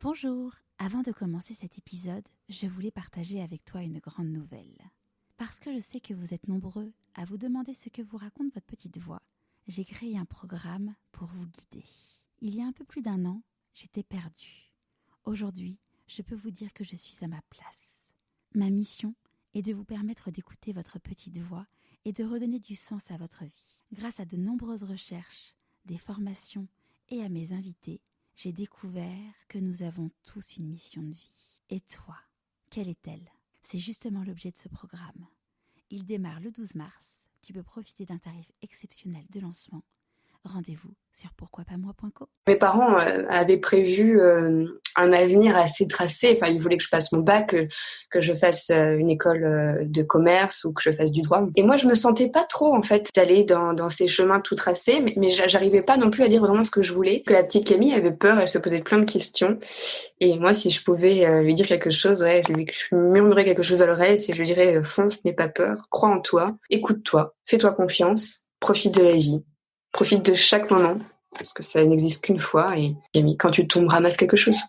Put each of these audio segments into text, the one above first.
Bonjour, avant de commencer cet épisode, je voulais partager avec toi une grande nouvelle. Parce que je sais que vous êtes nombreux à vous demander ce que vous raconte votre petite voix, j'ai créé un programme pour vous guider. Il y a un peu plus d'1 an, j'étais perdue. Aujourd'hui, je peux vous dire que je suis à ma place. Ma mission est de vous permettre d'écouter votre petite voix et de redonner du sens à votre vie. Grâce à de nombreuses recherches, des formations et à mes invités, j'ai découvert que nous avons tous une mission de vie. Et toi, quelle est-elle ? C'est justement l'objet de ce programme. Il démarre le 12 mars. Tu peux profiter d'un tarif exceptionnel de lancement. Rendez-vous sur pourquoipasmoi.co. Mes parents avaient prévu un avenir assez tracé. Enfin, ils voulaient que je passe mon bac, que je fasse une école de commerce ou que je fasse du droit. Et moi, je me sentais pas trop, en fait, d'aller dans ces chemins tout tracés, mais j'arrivais pas non plus à dire vraiment ce que je voulais. Que la petite Camille avait peur, elle se posait plein de questions. Et moi, si je pouvais lui dire quelque chose, je lui murmurais quelque chose à l'oreille, c'est je lui dirais fonce, n'aie pas peur, crois en toi, écoute-toi, fais-toi confiance, profite de la vie. Profite de chaque moment, parce que ça n'existe qu'une fois, et quand tu tombes, ramasse quelque chose.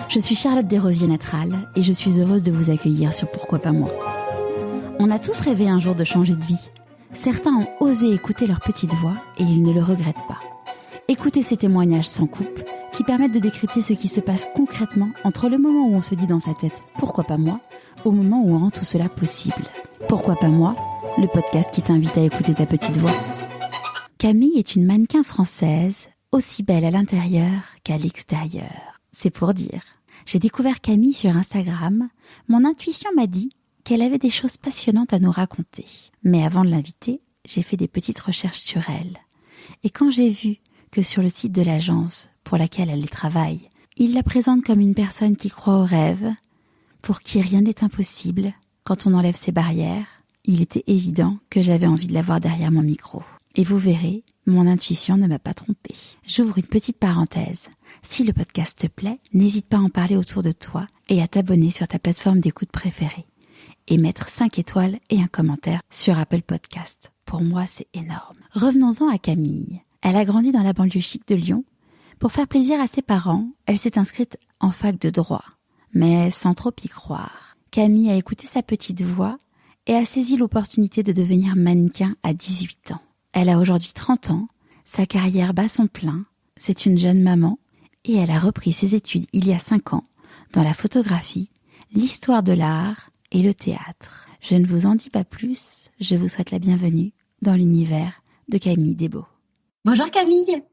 Je suis Charlotte Desrosiers-Natral et je suis heureuse de vous accueillir sur Pourquoi pas moi. On a tous rêvé un jour de changer de vie. Certains ont osé écouter leur petite voix et ils ne le regrettent pas. Écoutez ces témoignages sans coupe qui permettent de décrypter ce qui se passe concrètement entre le moment où on se dit dans sa tête « Pourquoi pas moi ?», au moment où on rend tout cela possible. Pourquoi pas moi ? Le podcast qui t'invite à écouter ta petite voix. Camille est une mannequin française, aussi belle à l'intérieur qu'à l'extérieur. C'est pour dire. J'ai découvert Camille sur Instagram. Mon intuition m'a dit qu'elle avait des choses passionnantes à nous raconter. Mais avant de l'inviter, j'ai fait des petites recherches sur elle. Et quand j'ai vu que sur le site de l'agence pour laquelle elle travaille, il la présente comme une personne qui croit aux rêves, pour qui rien n'est impossible, quand on enlève ses barrières, il était évident que j'avais envie de la voir derrière mon micro. Et vous verrez, mon intuition ne m'a pas trompée. J'ouvre une petite parenthèse. Si le podcast te plaît, n'hésite pas à en parler autour de toi et à t'abonner sur ta plateforme d'écoute préférée. Et mettre 5 étoiles et un commentaire sur Apple Podcast. Pour moi, c'est énorme. Revenons-en à Camille. Elle a grandi dans la banlieue chic de Lyon. Pour faire plaisir à ses parents, elle s'est inscrite en fac de droit. Mais sans trop y croire. Camille a écouté sa petite voix et a saisi l'opportunité de devenir mannequin à 18 ans. Elle a aujourd'hui 30 ans, sa carrière bat son plein, c'est une jeune maman et elle a repris ses études il y a 5 ans dans la photographie, l'histoire de l'art et le théâtre. Je ne vous en dis pas plus, je vous souhaite la bienvenue dans l'univers de Camille Desbeaux. Bonjour Camille.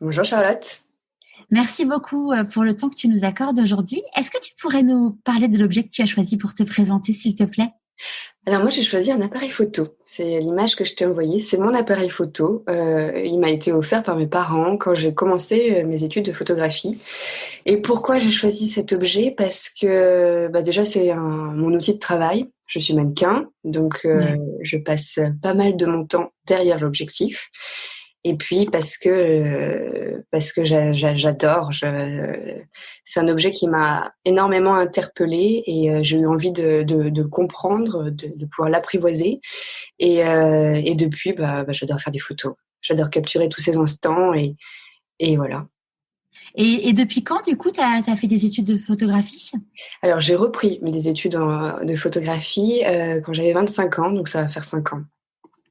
Bonjour Charlotte. Merci beaucoup pour le temps que tu nous accordes aujourd'hui. Est-ce que tu pourrais nous parler de l'objet que tu as choisi pour te présenter, s'il te plaît ? Alors moi j'ai choisi un appareil photo, c'est l'image que je t'ai envoyée, c'est mon appareil photo, il m'a été offert par mes parents quand j'ai commencé mes études de photographie. Et pourquoi j'ai choisi cet objet ? Parce que déjà c'est mon outil de travail, je suis mannequin, donc je passe pas mal de mon temps derrière l'objectif. Et puis parce que j'adore, c'est un objet qui m'a énormément interpellée et j'ai eu envie de comprendre, de pouvoir l'apprivoiser. Et depuis, j'adore faire des photos. J'adore capturer tous ces instants et voilà. Et depuis quand, du coup, tu as fait des études de photographie ? Alors, j'ai repris des études de photographie quand j'avais 25 ans, donc ça va faire 5 ans.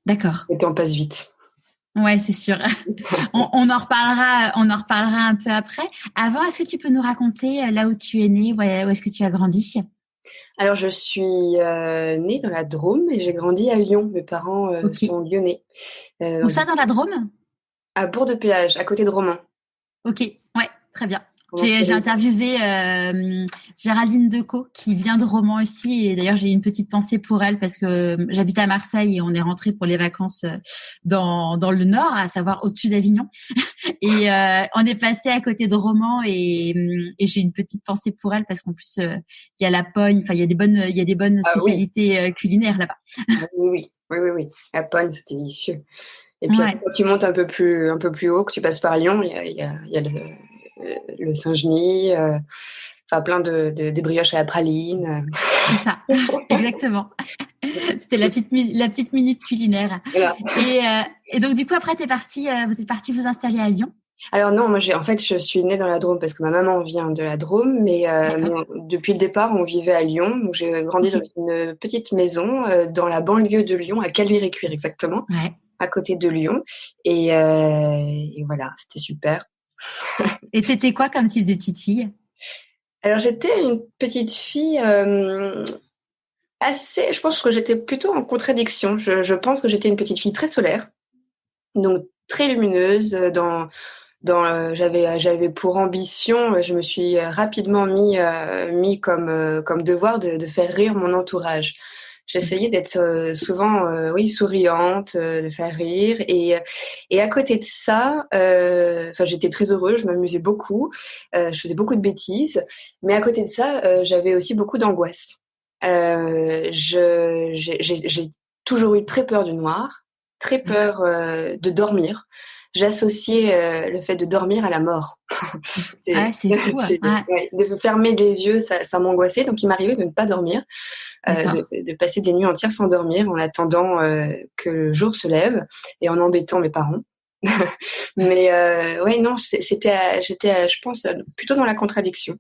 D'accord. Et puis on passe vite. Ouais, c'est sûr. on en reparlera un peu après. Avant, est-ce que tu peux nous raconter là où tu es née, où est-ce que tu as grandi ? Alors, je suis née dans la Drôme et j'ai grandi à Lyon. Mes parents sont lyonnais. Où ça, dans la Drôme ? À Bourg-de-Péage, à côté de Romans. Ok, ouais, très bien. J'ai interviewé Géraldine Decaux qui vient de Romans aussi, et d'ailleurs j'ai une petite pensée pour elle parce que j'habite à Marseille et on est rentré pour les vacances dans le nord, à savoir au-dessus d'Avignon, et on est passé à côté de Romans et j'ai une petite pensée pour elle parce qu'en plus il y a la Pogne, enfin il y a des bonnes spécialités culinaires là-bas. Oui, la Pogne c'est délicieux. Et puis quand tu montes un peu plus haut, que tu passes par Lyon, il y a le Saint-Genis, plein des brioches à la praline. C'est ça, exactement. C'était la petite minute culinaire. Voilà. Et donc du coup après vous êtes partis vous installer à Lyon. Alors non, moi en fait je suis née dans la Drôme parce que ma maman vient de la Drôme, mais D'accord. depuis le départ on vivait à Lyon. Donc j'ai grandi Ok. dans une petite maison dans la banlieue de Lyon, à Caluire-et-Cuire exactement, Ouais. à côté de Lyon. Et voilà, c'était super. Et t'étais quoi comme type de titille? Alors j'étais une petite fille assez, je pense que j'étais plutôt en contradiction. Je pense que j'étais une petite fille très solaire, donc très lumineuse. J'avais pour ambition, je me suis rapidement mis comme devoir de faire rire mon entourage. J'essayais d'être souvent, oui, souriante, de faire rire. Et à côté de ça, enfin, j'étais très heureuse, je m'amusais beaucoup, je faisais beaucoup de bêtises. Mais à côté de ça, j'avais aussi beaucoup d'angoisse. J'ai toujours eu très peur du noir, très peur de dormir. J'associais le fait de dormir à la mort. Ouais, c'est fou. Ouais. Ouais, de fermer les yeux, ça m'angoissait. Donc, il m'arrivait de ne pas dormir, D'accord. de passer des nuits entières sans dormir en attendant que le jour se lève et en embêtant mes parents. Mais ouais, non, j'étais, je pense, plutôt dans la contradiction.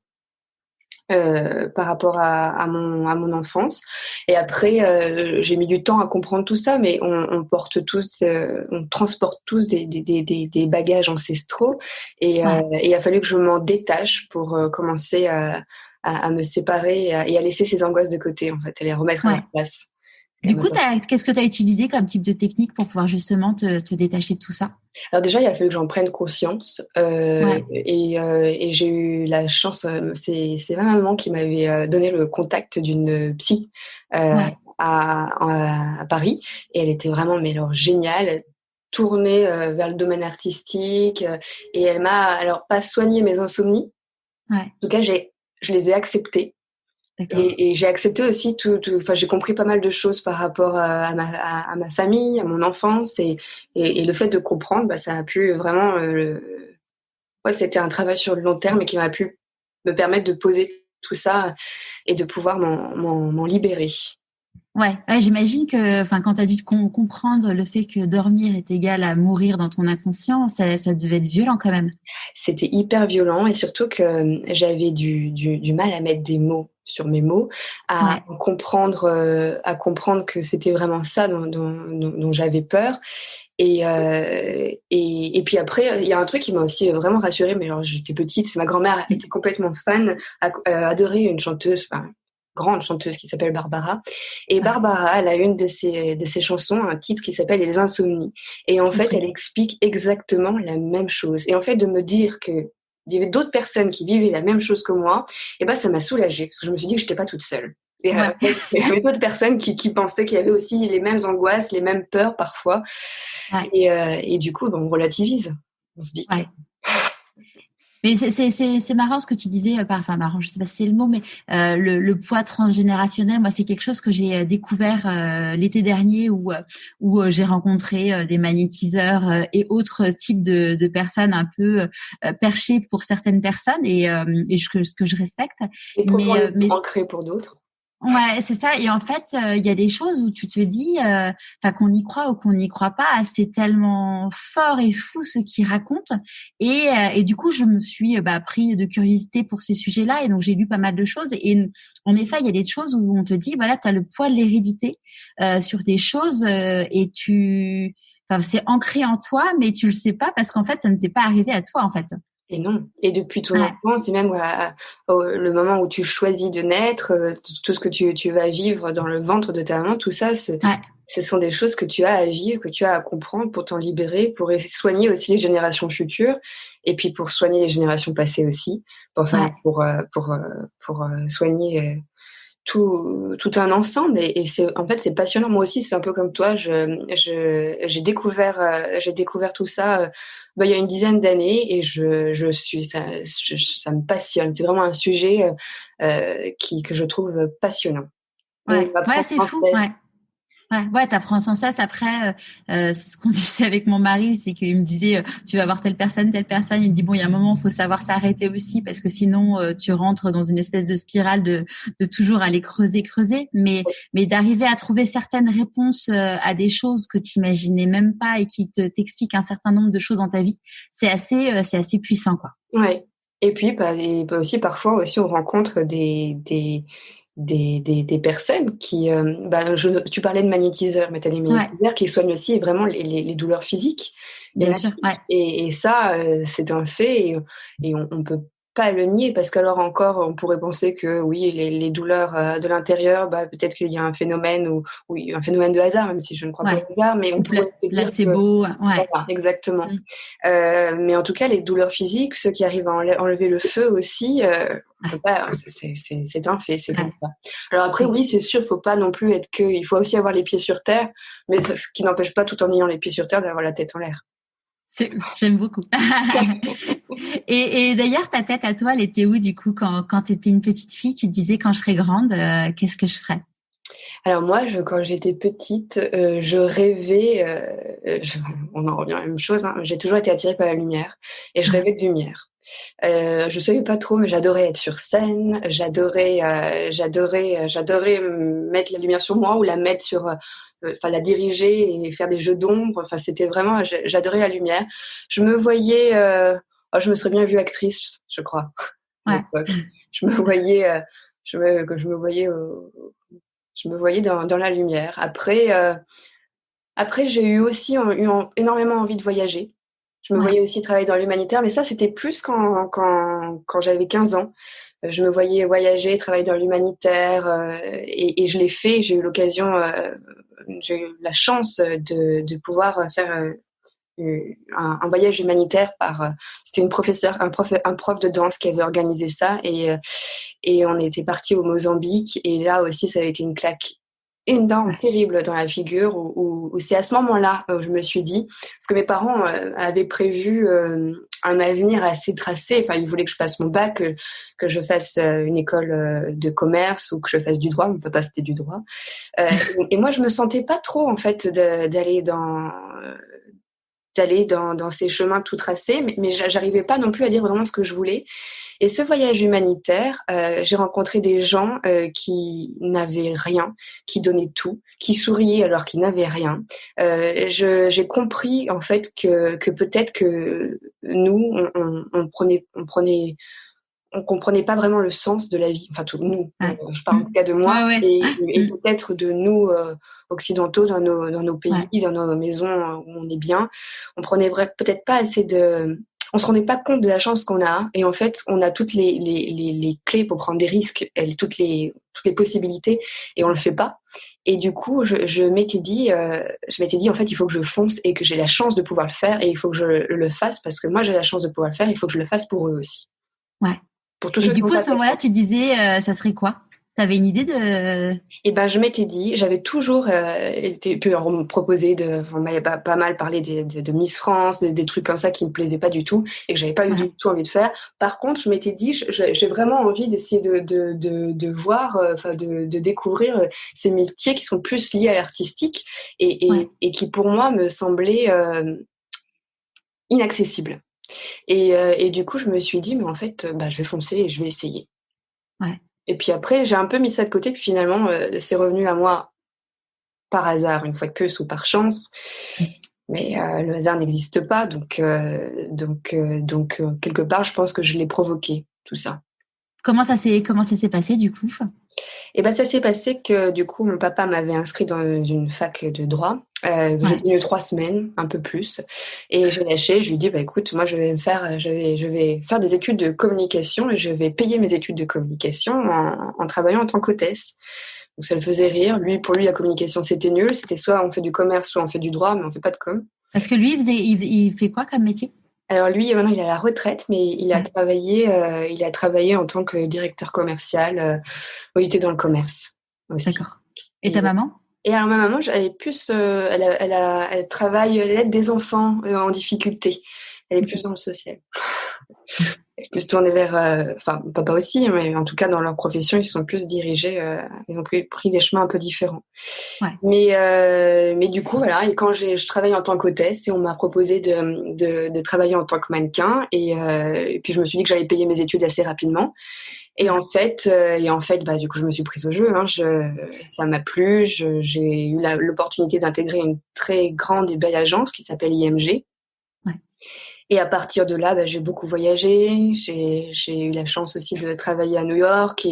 Par rapport à mon enfance. Et après, j'ai mis du temps à comprendre tout ça, mais on porte tous, on transporte tous des bagages ancestraux. Ouais. Et il a fallu que je m'en détache pour commencer à me séparer et à laisser ces angoisses de côté, en fait, et les remettre à leur Ouais. place. Du coup, qu'est-ce que tu as utilisé comme type de technique pour pouvoir justement te détacher de tout ça? Alors déjà, il a fallu que j'en prenne conscience Ouais. et j'ai eu la chance, c'est ma maman qui m'avait donné le contact d'une psy euh, Ouais. à Paris et elle était vraiment mais alors géniale, tournée vers le domaine artistique et elle m'a alors pas soigné mes insomnies, Ouais. en tout cas je les ai acceptées. D'accord. Et j'ai accepté aussi enfin, j'ai compris pas mal de choses par rapport à ma famille, à mon enfance et le fait de comprendre, bah, ça a pu vraiment, ouais, c'était un travail sur le long terme et qui m'a pu me permettre de poser tout ça et de pouvoir m'en libérer. Ouais. Ouais, j'imagine que, enfin, quand tu as dû comprendre le fait que dormir est égal à mourir dans ton inconscient, ça devait être violent quand même. C'était hyper violent et surtout que j'avais du mal à mettre des mots sur mes mots, Ouais. à comprendre que c'était vraiment ça dont j'avais peur. Et puis après, il y a un truc qui m'a aussi vraiment rassurée, mais alors j'étais petite, ma grand-mère était complètement fan, adorait une chanteuse, enfin, grande chanteuse qui s'appelle Barbara. Et Ouais. Barbara, elle a une de ses chansons, un titre qui s'appelle Les Insomnies. Et en fait, Ok. elle explique exactement la même chose. Et en fait, de me dire que il y avait d'autres personnes qui vivaient la même chose que moi, et ben ça m'a soulagée parce que je me suis dit que j'étais pas toute seule. Et Ouais. il y avait d'autres personnes qui pensaient qu'il y avait aussi les mêmes angoisses, les mêmes peurs parfois. Ouais. Et du coup, ben, on relativise. On se dit que Ouais. Mais c'est marrant ce que tu disais, enfin marrant, je sais pas si c'est le mot, mais le poids transgénérationnel, moi c'est quelque chose que j'ai découvert l'été dernier où j'ai rencontré des magnétiseurs et autres types de personnes un peu perchées pour certaines personnes et ce que je respecte. c'est Mais, profondément mais ancré pour d'autres. ouais, c'est ça. Et en fait, il y a des choses où tu te dis, enfin qu'on y croit ou qu'on n'y croit pas, c'est tellement fort et fou ce qu'ils racontent. Et du coup, je me suis pris de curiosité pour ces sujets-là, et donc j'ai lu pas mal de choses. Et en effet, il y a des choses où on te dit, voilà, tu as le poids de l'hérédité sur des choses et enfin, c'est ancré en toi, mais tu le sais pas parce qu'en fait, ça ne t'est pas arrivé à toi, en fait. Et non. Et depuis ton Ouais, enfance, et même le moment où tu choisis de naître, tout ce que tu vas vivre dans le ventre de ta maman, tout ça, ouais, ce sont des choses que tu as à vivre, que tu as à comprendre pour t'en libérer, pour soigner aussi les générations futures, et puis pour soigner les générations passées aussi, enfin ouais, pour soigner tout un ensemble. Et c'est en fait c'est passionnant. Moi aussi, c'est un peu comme toi. J'ai découvert tout ça il y a une dizaine d'années et je suis ça me passionne. C'est vraiment un sujet que je trouve passionnant. On ouais, ouais, apprend c'est sans fou. cesse. Ouais. Ouais, t'apprends sans cesse. Après, c'est ce qu'on disait avec mon mari, c'est qu'il me disait, tu vas voir telle personne. Il me dit, bon, il y a un moment, il faut savoir s'arrêter aussi, parce que sinon, tu rentres dans une espèce de spirale de toujours aller creuser. Mais d'arriver à trouver certaines réponses à des choses que tu imaginais même pas et qui t'expliquent un certain nombre de choses dans ta vie, c'est assez puissant, quoi. Ouais. Et puis, aussi, parfois, aussi, on rencontre des personnes qui, tu parlais de magnétiseurs, mais tu as des magnétiseurs qui soignent aussi vraiment les douleurs physiques. Bien sûr, ouais. Et ça, c'est un fait et on peut pas le nier parce qu'alors encore, on pourrait penser que oui, les douleurs de l'intérieur, peut-être qu'il y a un phénomène un phénomène de hasard, même si je ne crois pas au hasard, mais on pourrait se dire c'est beau, ouais. Voilà, exactement. Mais en tout cas, les douleurs physiques, ceux qui arrivent à enlever le feu aussi, on peut pas, c'est un fait, c'est comme ça. Alors après, oui, c'est sûr, faut pas non plus il faut aussi avoir les pieds sur terre, mais ce qui n'empêche pas, tout en ayant les pieds sur terre, d'avoir la tête en l'air. J'aime beaucoup. Et d'ailleurs, ta tête à toi, elle était où du coup quand tu étais une petite fille? Tu te disais quand je serai grande, qu'est-ce que je ferais? Alors moi, quand j'étais petite, je rêvais, on en revient à la même chose, hein, j'ai toujours été attirée par la lumière et je rêvais de lumière. Je savais pas trop, mais j'adorais être sur scène, j'adorais mettre la lumière sur moi ou la mettre sur la diriger et faire des jeux d'ombre. Enfin, c'était vraiment, j'adorais la lumière. Je me voyais, je me serais bien vue actrice, je crois. Ouais. Je me voyais, je me voyais dans la lumière. Après, j'ai eu aussi énormément envie de voyager. Je me voyais aussi travailler dans l'humanitaire, mais ça, c'était plus quand j'avais 15 ans. Je me voyais voyager, travailler dans l'humanitaire, et je l'ai fait. J'ai eu la chance de pouvoir faire un voyage humanitaire c'était un prof de danse qui avait organisé ça, et on était parti au Mozambique, et là aussi, ça avait été une claque énorme, terrible dans la figure, où c'est à ce moment-là où je me suis dit, parce que mes parents avaient prévu un avenir assez tracé. Enfin, ils voulaient que je fasse mon bac, que je fasse une école de commerce ou que je fasse du droit. Mon papa, c'était du droit. Et moi, je me sentais pas trop, en fait, d'aller dans ces chemins tout tracés, mais j'arrivais pas non plus à dire vraiment ce que je voulais. Et ce voyage humanitaire, j'ai rencontré des gens qui n'avaient rien, qui donnaient tout, qui souriaient alors qu'ils n'avaient rien. J'ai compris en fait que peut-être que nous, on comprenait pas vraiment le sens de la vie. Enfin, nous, je parle en tout cas de moi, et peut-être de nous occidentaux dans nos pays, dans nos maisons où on est bien. On prenait peut-être pas assez on se rendait pas compte de la chance qu'on a, et en fait, on a toutes les clés pour prendre des risques, toutes les possibilités, et on le fait pas. Et du coup, je m'étais dit, en fait, il faut que je fonce et que j'ai la chance de pouvoir le faire, et il faut que je le fasse parce que moi, j'ai la chance de pouvoir le faire. Il faut que je le fasse pour eux aussi. Ouais. Et du coup, à ce moment-là, tu disais, ça serait quoi? T'avais une idée de... Eh ben, je m'étais dit, j'avais toujours pu me proposer on m'avait pas mal parlé de Miss France, des trucs comme ça qui me plaisaient pas du tout et que j'avais pas eu du tout envie de faire. Par contre, je m'étais dit, j'ai vraiment envie d'essayer de voir, de découvrir ces métiers qui sont plus liés à l'artistique et qui pour moi me semblaient inaccessibles. Et du coup, je me suis dit, mais en fait, je vais foncer et je vais essayer. Ouais. Et puis après, j'ai un peu mis ça de côté, puis finalement, c'est revenu à moi par hasard, une fois de plus, ou par chance. Mais le hasard n'existe pas, donc quelque part, je pense que je l'ai provoqué, tout ça. Comment ça s'est passé, du coup? Et ça s'est passé que, du coup, mon papa m'avait inscrit dans une fac de droit. J'ai tenu 3 semaines, un peu plus. Et j'ai lâché. Je lui ai dit, écoute, moi, je vais faire des études de communication et je vais payer mes études de communication en travaillant en tant qu'hôtesse. Donc, ça le faisait rire. Pour lui, la communication, c'était nul. C'était soit on fait du commerce, soit on fait du droit, mais on fait pas de com. Parce que lui, il fait quoi comme métier? Alors lui, maintenant, il est à la retraite, mais il a travaillé en tant que directeur commercial. Il était dans le commerce aussi. D'accord. Et ta maman? Et alors ma maman, elle est plus, elle travaille l'aide des enfants en difficulté. Elle est plus dans le social. plus tournés vers, enfin papa aussi, mais en tout cas dans leur profession, ils sont plus dirigés, ils ont pris des chemins un peu différents. Ouais. Mais du coup voilà, et quand je travaille en tant qu'hôtesse et on m'a proposé de travailler en tant que mannequin et puis je me suis dit que j'allais payer mes études assez rapidement. Et en fait, bah, du coup, je me suis prise au jeu. Hein. Ça m'a plu. J'ai eu l'opportunité d'intégrer une très grande et belle agence qui s'appelle IMG. Ouais. Et à partir de là, bah, j'ai beaucoup voyagé. J'ai eu la chance aussi de travailler à New York.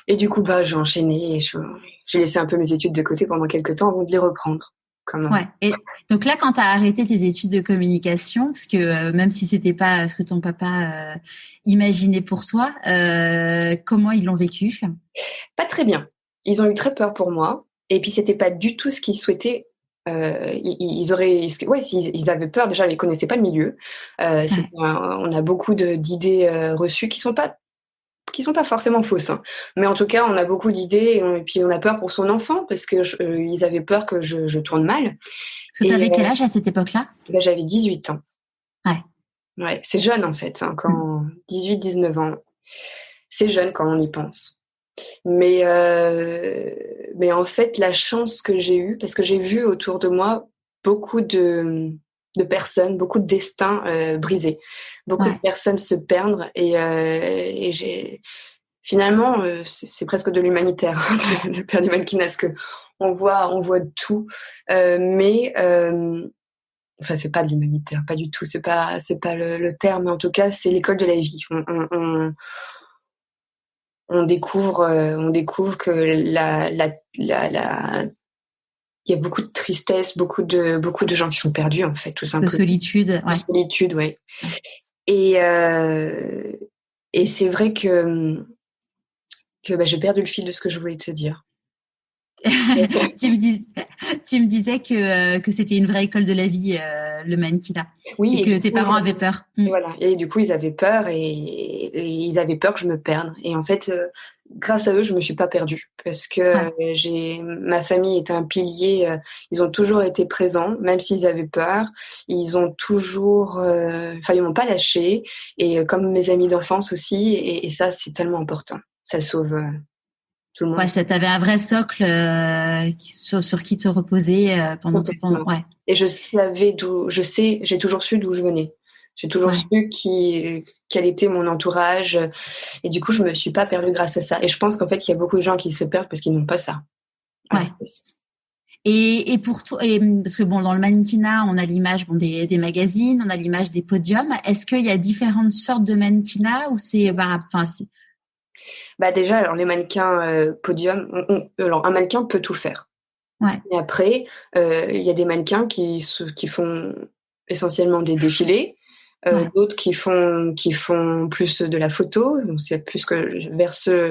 Et du coup, bah, j'ai enchaîné. J'ai laissé un peu mes études de côté pendant quelques temps avant de les reprendre. Ouais. Et donc là, quand tu as arrêté tes études de communication, parce que même si c'était pas ce que ton papa imaginait pour toi, comment ils l'ont vécu? Pas très bien. Ils ont eu très peur pour moi. Et puis, c'était pas du tout ce qu'ils souhaitaient. Ils avaient peur. Déjà, ils connaissaient pas le milieu. Ouais. On a beaucoup d'idées reçues qui sont pas forcément fausses, hein. Mais en tout cas, on a beaucoup d'idées et puis on a peur pour son enfant parce que ils avaient peur que je tourne mal. Parce que tu avais quel âge à cette époque-là? Ben, j'avais 18 ans. Ouais. Ouais, c'est jeune en fait, hein, quand 18-19 ans. C'est jeune quand on y pense. Mais en fait, la chance que j'ai eue, parce que j'ai vu autour de moi beaucoup de personnes, beaucoup de destins brisés, beaucoup de Ouais. personnes se perdre et j'ai finalement c'est presque de l'humanitaire hein, de faire du mannequinat parce que on voit de tout, mais enfin c'est pas de l'humanitaire, pas du tout, c'est pas le terme, mais en tout cas c'est l'école de la vie. On découvre que il y a beaucoup de tristesse, beaucoup de gens qui sont perdus en fait, tout De simplement. solitude. De Ouais. solitude, ouais. Ouais. Et c'est vrai que bah, j'ai perdu le fil de ce que je voulais te dire. tu me dis, tu me disais que c'était une vraie école de la vie, le mannequinat, Oui, et et que du tes coup, parents avaient peur. voilà. Et du coup, ils avaient peur et ils avaient peur que je me perde. Et en fait, grâce à eux, je me suis pas perdue parce que Ouais. ma famille était un pilier. Ils ont toujours été présents, même s'ils avaient peur. Ils ont toujours, enfin, ils m'ont pas lâché. Et comme mes amis d'enfance aussi. Et ça, c'est tellement important. Ça sauve tout le Ouais, monde. ça t'avait un vrai socle sur qui te reposer pendant tout pendant. Complètement. Ouais. Et j'ai toujours su d'où je venais. J'ai toujours Ouais. su quel était mon entourage. Et du coup, je me suis pas perdue grâce à ça. Et je pense qu'en fait, il y a beaucoup de gens qui se perdent parce qu'ils n'ont pas ça. Ouais. Et pour toi, parce que bon, dans le mannequinat, on a l'image des magazines, on a l'image des podiums. Est-ce qu'il y a différentes sortes de mannequinat ou c'est, enfin, Bah déjà, alors les mannequins podium, alors un mannequin peut tout faire. ouais, Et après, il y a des mannequins qui font essentiellement des défilés, ouais, d'autres qui font plus de la photo. Donc c'est plus que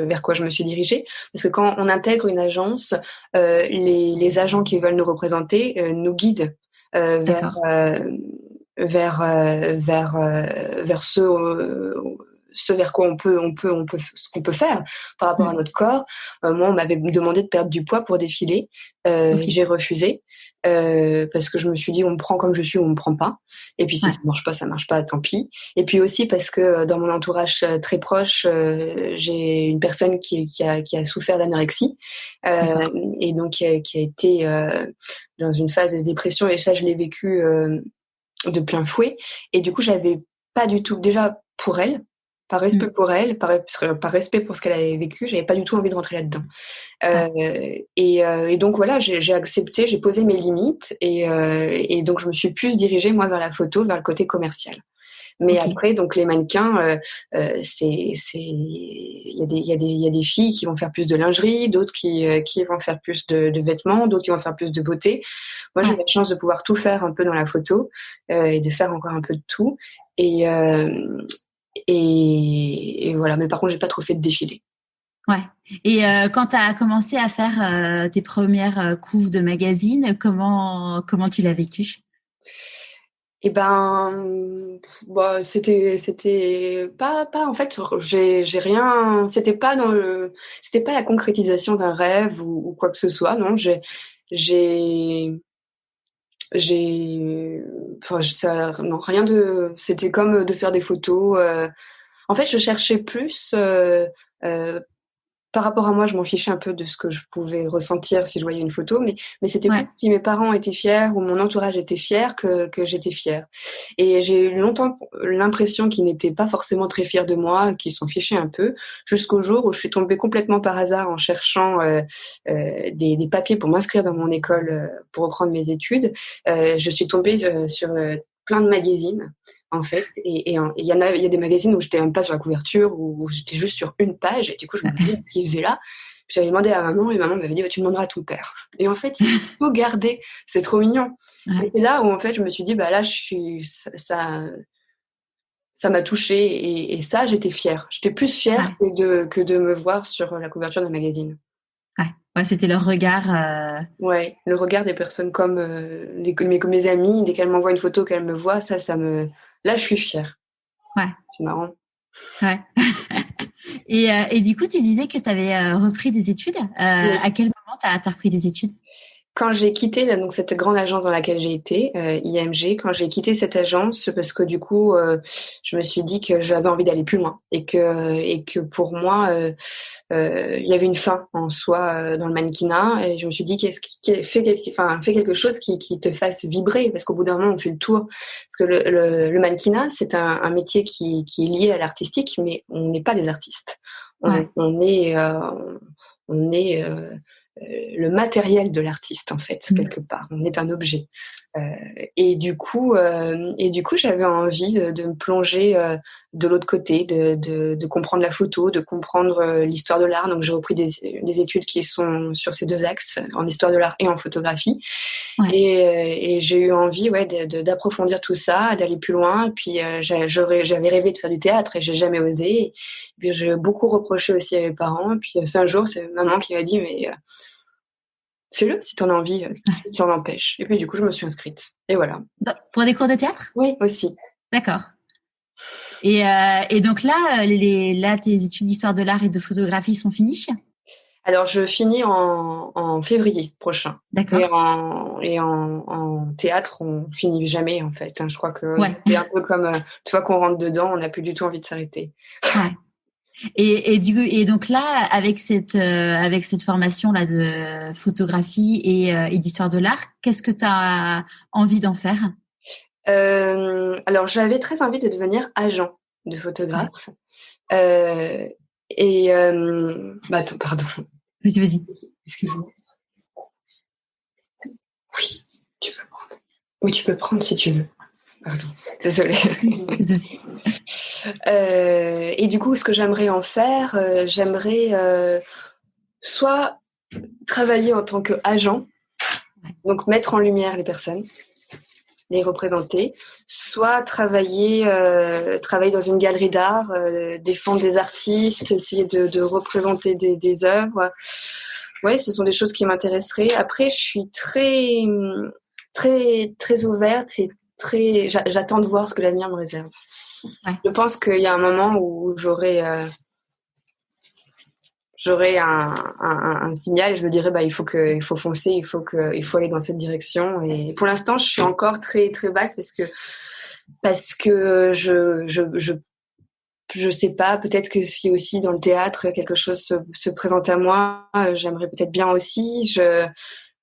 vers quoi je me suis dirigée. Parce que quand on intègre une agence, les agents qui veulent nous représenter nous guident vers d'accord. ce vers quoi ce qu'on peut faire par rapport à notre corps. Moi, on m'avait demandé de perdre du poids pour défiler. Ok. J'ai refusé parce que je me suis dit on me prend comme je suis ou on me prend pas. Et puis si Ouais, ça marche pas, tant pis. Et puis aussi parce que dans mon entourage très proche, j'ai une personne qui a souffert d'anorexie d'accord. et donc qui a été dans une phase de dépression. Et ça, je l'ai vécu de plein fouet. Et du coup, j'avais pas du tout, déjà pour elle, par respect Mm. pour elle, par respect pour ce qu'elle avait vécu, j'avais pas du tout envie de rentrer là-dedans. Ouais, Et donc voilà, j'ai accepté, j'ai posé mes limites et donc je me suis plus dirigée moi vers la photo, vers le côté commercial. Mais ok. après, donc les mannequins, il y a des filles qui vont faire plus de lingerie, d'autres qui vont faire plus de vêtements, d'autres qui vont faire plus de beauté. Moi, j'ai Ouais, la chance de pouvoir tout faire un peu dans la photo et de faire encore un peu de tout. Et, et voilà. Mais par contre, j'ai pas trop fait de défilé. ouais. Et quand tu as commencé à faire tes premières couves de magazine, comment tu l'as vécu? Et ben, bah, c'était pas en fait, j'ai rien, c'était pas la concrétisation d'un rêve ou quoi que ce soit, non, j'ai, j'ai, enfin, ça, non, rien de, c'était comme de faire des photos, En fait, je cherchais plus par rapport à moi, je m'en fichais un peu de ce que je pouvais ressentir si je voyais une photo, mais c'était plus si mes parents étaient fiers ou mon entourage était fier que j'étais fière. Et j'ai eu longtemps l'impression qu'ils n'étaient pas forcément très fiers de moi, qu'ils s'en fichaient un peu, jusqu'au jour où je suis tombée complètement par hasard en cherchant des papiers pour m'inscrire dans mon école pour reprendre mes études. Je suis tombée sur plein de magazines. En fait, et il y a des magazines où j'étais même pas sur la couverture, où j'étais juste sur une page, et du coup je me disais ce qu'ils faisaient là. Puis j'avais demandé à maman, et maman m'avait dit tu demanderas à ton père. Et en fait, il a tout gardé, c'est trop mignon. Et c'est là où en fait je me suis dit là ça m'a touchée, et ça j'étais fière. J'étais plus fière que de me voir sur la couverture d'un magazine. Ouais, c'était leur regard. Ouais, le regard des personnes comme mes amis, dès qu'elles m'envoient une photo, qu'elles me voient, ça me. Là, je suis fière. Ouais. C'est marrant. Ouais. Et du coup, tu disais que tu avais repris des études. Oui. À quel moment tu as repris des études? Quand j'ai quitté donc cette grande agence dans laquelle j'ai été, IMG, quand j'ai quitté cette agence, parce que du coup, je me suis dit que j'avais envie d'aller plus loin et que pour moi, il y avait une fin en soi dans le mannequinat, et je me suis dit qu'est-ce qui fait quelque chose qui te fasse vibrer, parce qu'au bout d'un moment on fait le tour, parce que le mannequinat c'est un métier qui est lié à l'artistique, mais on n'est pas des artistes. On est le matériel de l'artiste en fait, quelque part. On est un objet. Et du coup, j'avais envie de me plonger de l'autre côté, de comprendre la photo, de comprendre l'histoire de l'art. Donc j'ai repris des études qui sont sur ces deux axes, en histoire de l'art et en photographie. Et j'ai eu envie d'approfondir tout ça, d'aller plus loin. Et puis j'avais rêvé de faire du théâtre et j'ai jamais osé. Et puis j'ai beaucoup reproché aussi à mes parents. Et puis c'est un jour, c'est maman qui m'a dit mais fais-le si t'en as envie, qui t'en empêche. Et puis du coup, je me suis inscrite. Et voilà. Pour des cours de théâtre? Oui, aussi. D'accord. Et donc là, tes études d'histoire de l'art et de photographie sont finies? Alors, je finis en février prochain. D'accord. Et en théâtre, on finit jamais, en fait. Je crois que c'est un peu comme, une fois qu'on rentre dedans, on n'a plus du tout envie de s'arrêter. Ouais. Et donc là, avec cette formation là de photographie et d'histoire de l'art, qu'est-ce que tu as envie d'en faire? Alors j'avais très envie de devenir agent de photographe. Attends, pardon. Vas-y. Excuse-moi. Oui, tu peux prendre. Oui, tu peux prendre si tu veux. Pardon, désolée. Et du coup, ce que j'aimerais en faire, j'aimerais soit travailler en tant qu'agent, donc mettre en lumière les personnes, les représenter, soit travailler dans une galerie d'art, défendre des artistes, essayer de représenter des œuvres. Oui, ce sont des choses qui m'intéresseraient. Après, je suis très, très, très ouverte et j'attends de voir ce que l'avenir me réserve. Je pense qu'il y a un moment où j'aurai un signal et je me dirai il faut foncer, il faut aller dans cette direction. Et pour l'instant, je suis encore très très vague parce que je sais pas, peut-être que si aussi dans le théâtre quelque chose se présente à moi, j'aimerais peut-être bien aussi.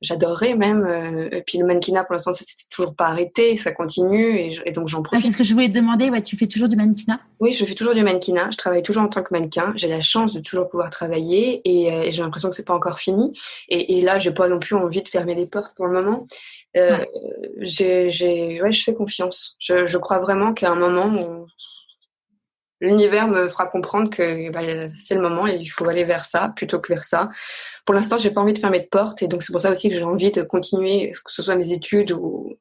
J'adorerais même. Et puis le mannequinat, pour l'instant, ça s'est toujours pas arrêté, ça continue et donc j'en profite. C'est ce que je voulais te demander. Ouais, tu fais toujours du mannequinat? Oui, je fais toujours du mannequinat. Je travaille toujours en tant que mannequin. J'ai la chance de toujours pouvoir travailler et j'ai l'impression que c'est pas encore fini. Et là, j'ai pas non plus envie de fermer les portes pour le moment. Je fais confiance. Je crois vraiment qu'à un moment où l'univers me fera comprendre que c'est le moment et il faut aller vers ça plutôt que vers ça. Pour l'instant, j'ai pas envie de fermer de porte et donc c'est pour ça aussi que j'ai envie de continuer, que ce soit mes études ou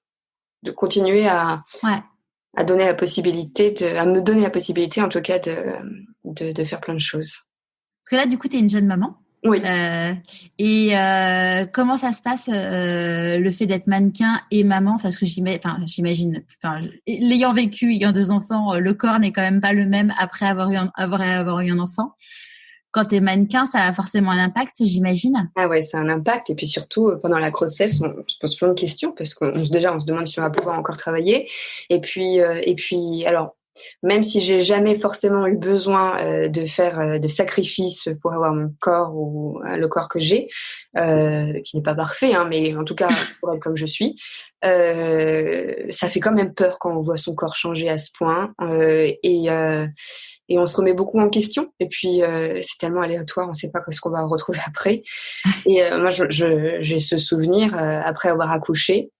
de continuer à donner la possibilité à me donner la possibilité en tout cas de faire plein de choses. Parce que là, du coup, tu es une jeune maman. Oui. Comment ça se passe le fait d'être mannequin et maman? Parce que j'imagine, l'ayant vécu, ayant 2 enfants, le corps n'est quand même pas le même après avoir eu un enfant. Quand t'es mannequin, ça a forcément un impact, j'imagine. Ah ouais, c'est un impact. Et puis surtout, pendant la grossesse, on se pose plein de questions parce qu'on se demande si on va pouvoir encore travailler. Et puis, alors, même si j'ai jamais forcément eu besoin de faire de sacrifices pour avoir mon corps ou le corps que j'ai, qui n'est pas parfait, hein, mais en tout cas pour être comme je suis, ça fait quand même peur quand on voit son corps changer à ce point, et on se remet beaucoup en question. Et puis c'est tellement aléatoire, on ne sait pas ce qu'on va retrouver après. Et moi, j'ai ce souvenir après avoir accouché.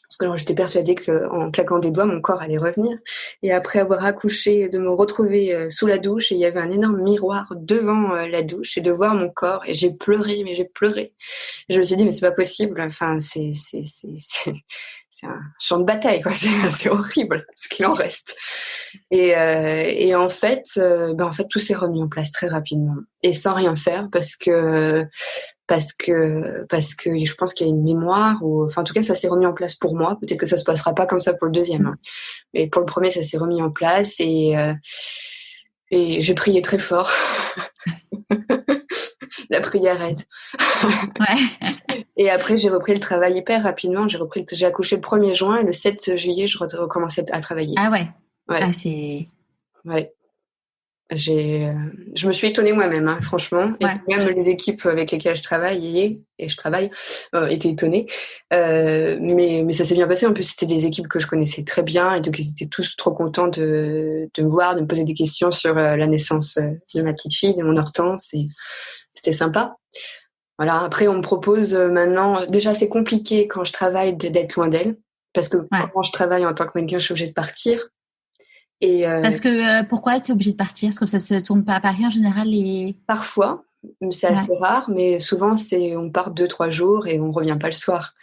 Parce que alors, j'étais persuadée qu'en claquant des doigts, mon corps allait revenir. Et après avoir accouché, de me retrouver sous la douche, et il y avait un énorme miroir devant la douche, et de voir mon corps. Et j'ai pleuré, mais j'ai pleuré. Et je me suis dit, mais c'est pas possible. Enfin, c'est un champ de bataille, quoi. C'est horrible ce qu'il en reste. Et en fait, tout s'est remis en place très rapidement et sans rien faire parce que je pense qu'il y a une mémoire, ou enfin en tout cas ça s'est remis en place pour moi. Peut-être que ça se passera pas comme ça pour le deuxième, hein. Mais pour le premier ça s'est remis en place, et j'ai prié très fort. La prière aide. Ouais. Et après j'ai repris le travail hyper rapidement. J'ai accouché le 1er juin et le 7 juillet je recommençais à travailler. Ah ouais. Ouais. Ah, c'est... Ouais. Je me suis étonnée moi-même, hein, franchement. Et même les équipes avec lesquelles je travaille étaient étonnées. Mais ça s'est bien passé. En plus, c'était des équipes que je connaissais très bien, et donc ils étaient tous trop contents de me voir, de me poser des questions sur la naissance de ma petite fille, de mon Hortense, et c'était sympa. Voilà. Après, on me propose maintenant. Déjà, c'est compliqué quand je travaille d'être loin d'elle, parce que quand je travaille en tant que mannequin, je suis obligée de partir. Et parce que pourquoi tu es obligée de partir? Parce que ça se tourne pas à Paris en général, parfois, c'est assez rare, mais souvent on part 2-3 jours et on revient pas le soir.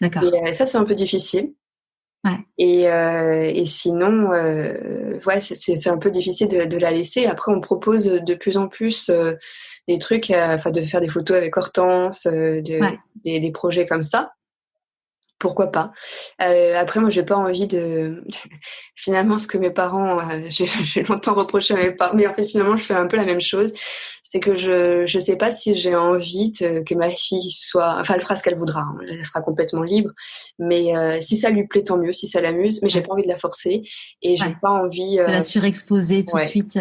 D'accord. Et ça c'est un peu difficile. Ouais. Et sinon, c'est un peu difficile de la laisser. Après, on me propose de plus en plus des trucs, de faire des photos avec Hortense, des projets comme ça. Pourquoi pas. Après, moi, j'ai pas envie de... Finalement, ce que mes parents... j'ai longtemps reproché à mes parents, mais en fait, finalement, je fais un peu la même chose. C'est que je sais pas si j'ai envie que ma fille soit... Enfin, elle fera ce qu'elle voudra, hein. Elle sera complètement libre. Mais si ça lui plaît, tant mieux, si ça l'amuse. Mais j'ai pas envie de la forcer. Et j'ai pas envie... de la surexposer tout de suite.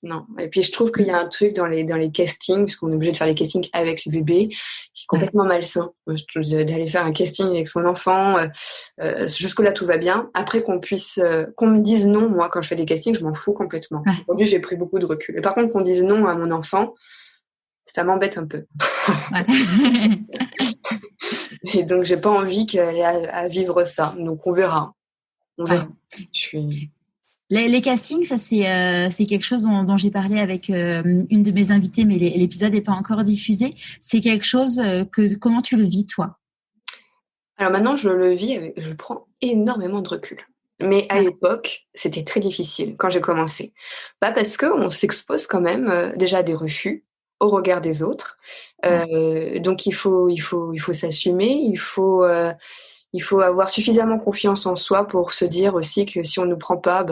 Non. Et puis je trouve qu'il y a un truc dans les castings, parce qu'on est obligé de faire les castings avec les bébés, qui est complètement malsain. Je trouve d'aller faire un casting avec son enfant, jusque-là tout va bien. Après qu'on me dise non, moi quand je fais des castings, je m'en fous complètement. Aujourd'hui j'ai pris beaucoup de recul. Et par contre qu'on dise non à mon enfant, ça m'embête un peu. Et donc j'ai pas envie qu'elle ait à vivre ça. Donc on verra. Les castings, ça c'est quelque chose dont j'ai parlé avec une de mes invitées, mais l'épisode n'est pas encore diffusé. C'est quelque chose comment tu le vis toi? Alors maintenant je le vis je prends énormément de recul. Mais à l'époque, c'était très difficile quand j'ai commencé. Pas parce qu'on s'expose quand même déjà à des refus au regard des autres. Donc il faut s'assumer, il faut avoir suffisamment confiance en soi pour se dire aussi que si on nous prend pas,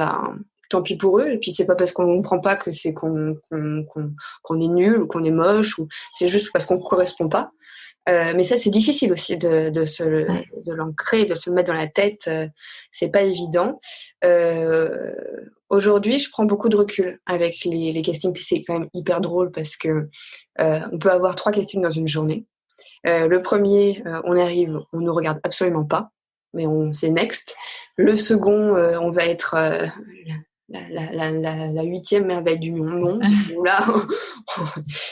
tant pis pour eux. Et puis c'est pas parce qu'on ne prend pas que c'est qu'on est nul ou qu'on est moche, ou c'est juste parce qu'on correspond pas. Mais ça c'est difficile aussi de l'ancrer, de se le mettre dans la tête. C'est pas évident. Aujourd'hui, je prends beaucoup de recul avec les castings. C'est quand même hyper drôle parce que on peut avoir 3 castings dans une journée. Le premier, on arrive, on ne regarde absolument pas, mais c'est next. Le second, on va être la 8e merveille du monde. Là.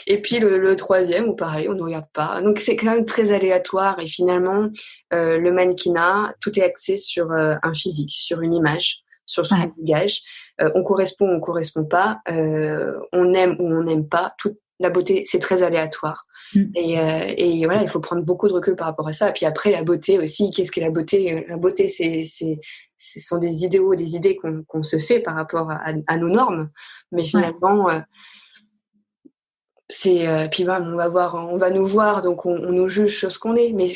Et puis le troisième, ou pareil, on ne regarde pas. Donc c'est quand même très aléatoire. Et finalement, le mannequinat, tout est axé sur un physique, sur une image, sur son langage. On correspond pas. On aime ou on n'aime pas. La beauté, c'est très aléatoire. Et voilà, il faut prendre beaucoup de recul par rapport à ça. Et puis après, la beauté aussi, qu'est-ce qu'est la beauté? La beauté, ce sont des idéaux, des idées qu'on se fait par rapport à nos normes. Mais finalement, puis on va nous voir, donc on nous juge sur ce qu'on est. Mais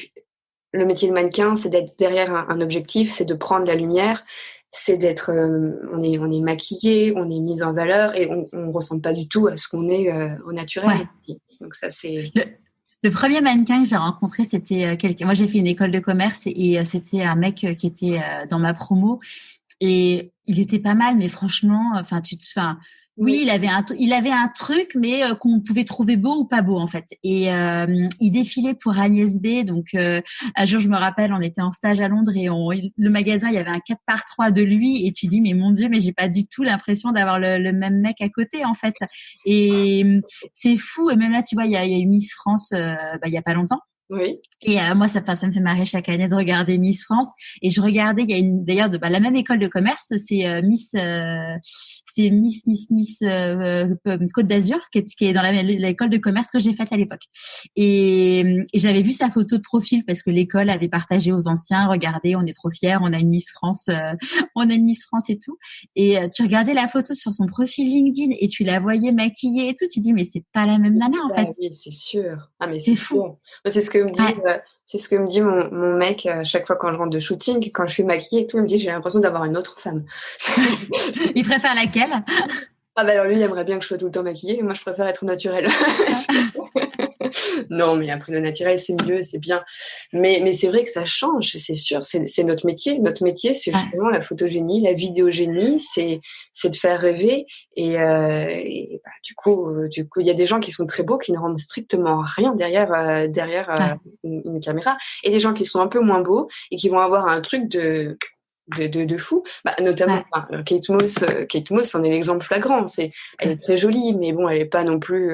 le métier de mannequin, c'est d'être derrière un objectif, c'est de prendre la lumière. C'est d'être, on est maquillé, on est mis en valeur, et on ressemble pas du tout à ce qu'on est au naturel. Donc ça c'est. Le premier mannequin que j'ai rencontré, c'était quelqu'un. Moi, j'ai fait une école de commerce et c'était un mec qui était dans ma promo. Et il était pas mal, mais franchement, oui, il avait un truc, mais qu'on pouvait trouver beau ou pas beau en fait. Et il défilait pour Agnès B. Donc un jour, je me rappelle, on était en stage à Londres et le magasin, il y avait un 4x3 de lui. Et tu dis, mais mon Dieu, mais j'ai pas du tout l'impression d'avoir le même mec à côté en fait. Et c'est fou. Et même là, tu vois, il y a eu Miss France, il y a pas longtemps. Oui. Et moi, ça me fait marrer chaque année de regarder Miss France. Et je regardais, il y a d'ailleurs la même école de commerce, c'est Miss Côte d'Azur, qui est dans l'école de commerce que j'ai faite à l'époque. Et j'avais vu sa photo de profil parce que l'école avait partagé aux anciens, regardez, on est trop fiers, on a une Miss France, on a une Miss France et tout. Et tu regardais la photo sur son profil LinkedIn et tu la voyais maquillée et tout, tu dis mais c'est pas la même nana en fait. Oui, c'est sûr. Ah mais c'est fou. Sûr. C'est ce que me dit, c'est ce que me dit mon mec à chaque fois quand je rentre de shooting, quand je suis maquillée et tout, il me dit j'ai l'impression d'avoir une autre femme. Il préfère laquelle? Ah bah alors lui, il aimerait bien que je sois tout le temps maquillée. Moi, je préfère être naturelle. Non, mais après le naturel, c'est mieux, c'est bien. Mais c'est vrai que ça change, c'est sûr. C'est notre métier. Notre métier, c'est justement la photogénie, la vidéogénie, c'est de faire rêver. Et du coup, il y a des gens qui sont très beaux, qui ne rendent strictement rien derrière une caméra, et des gens qui sont un peu moins beaux et qui vont avoir un truc de fou, notamment Kate Moss en est l'exemple flagrant. Elle est très jolie, mais bon, elle est pas non plus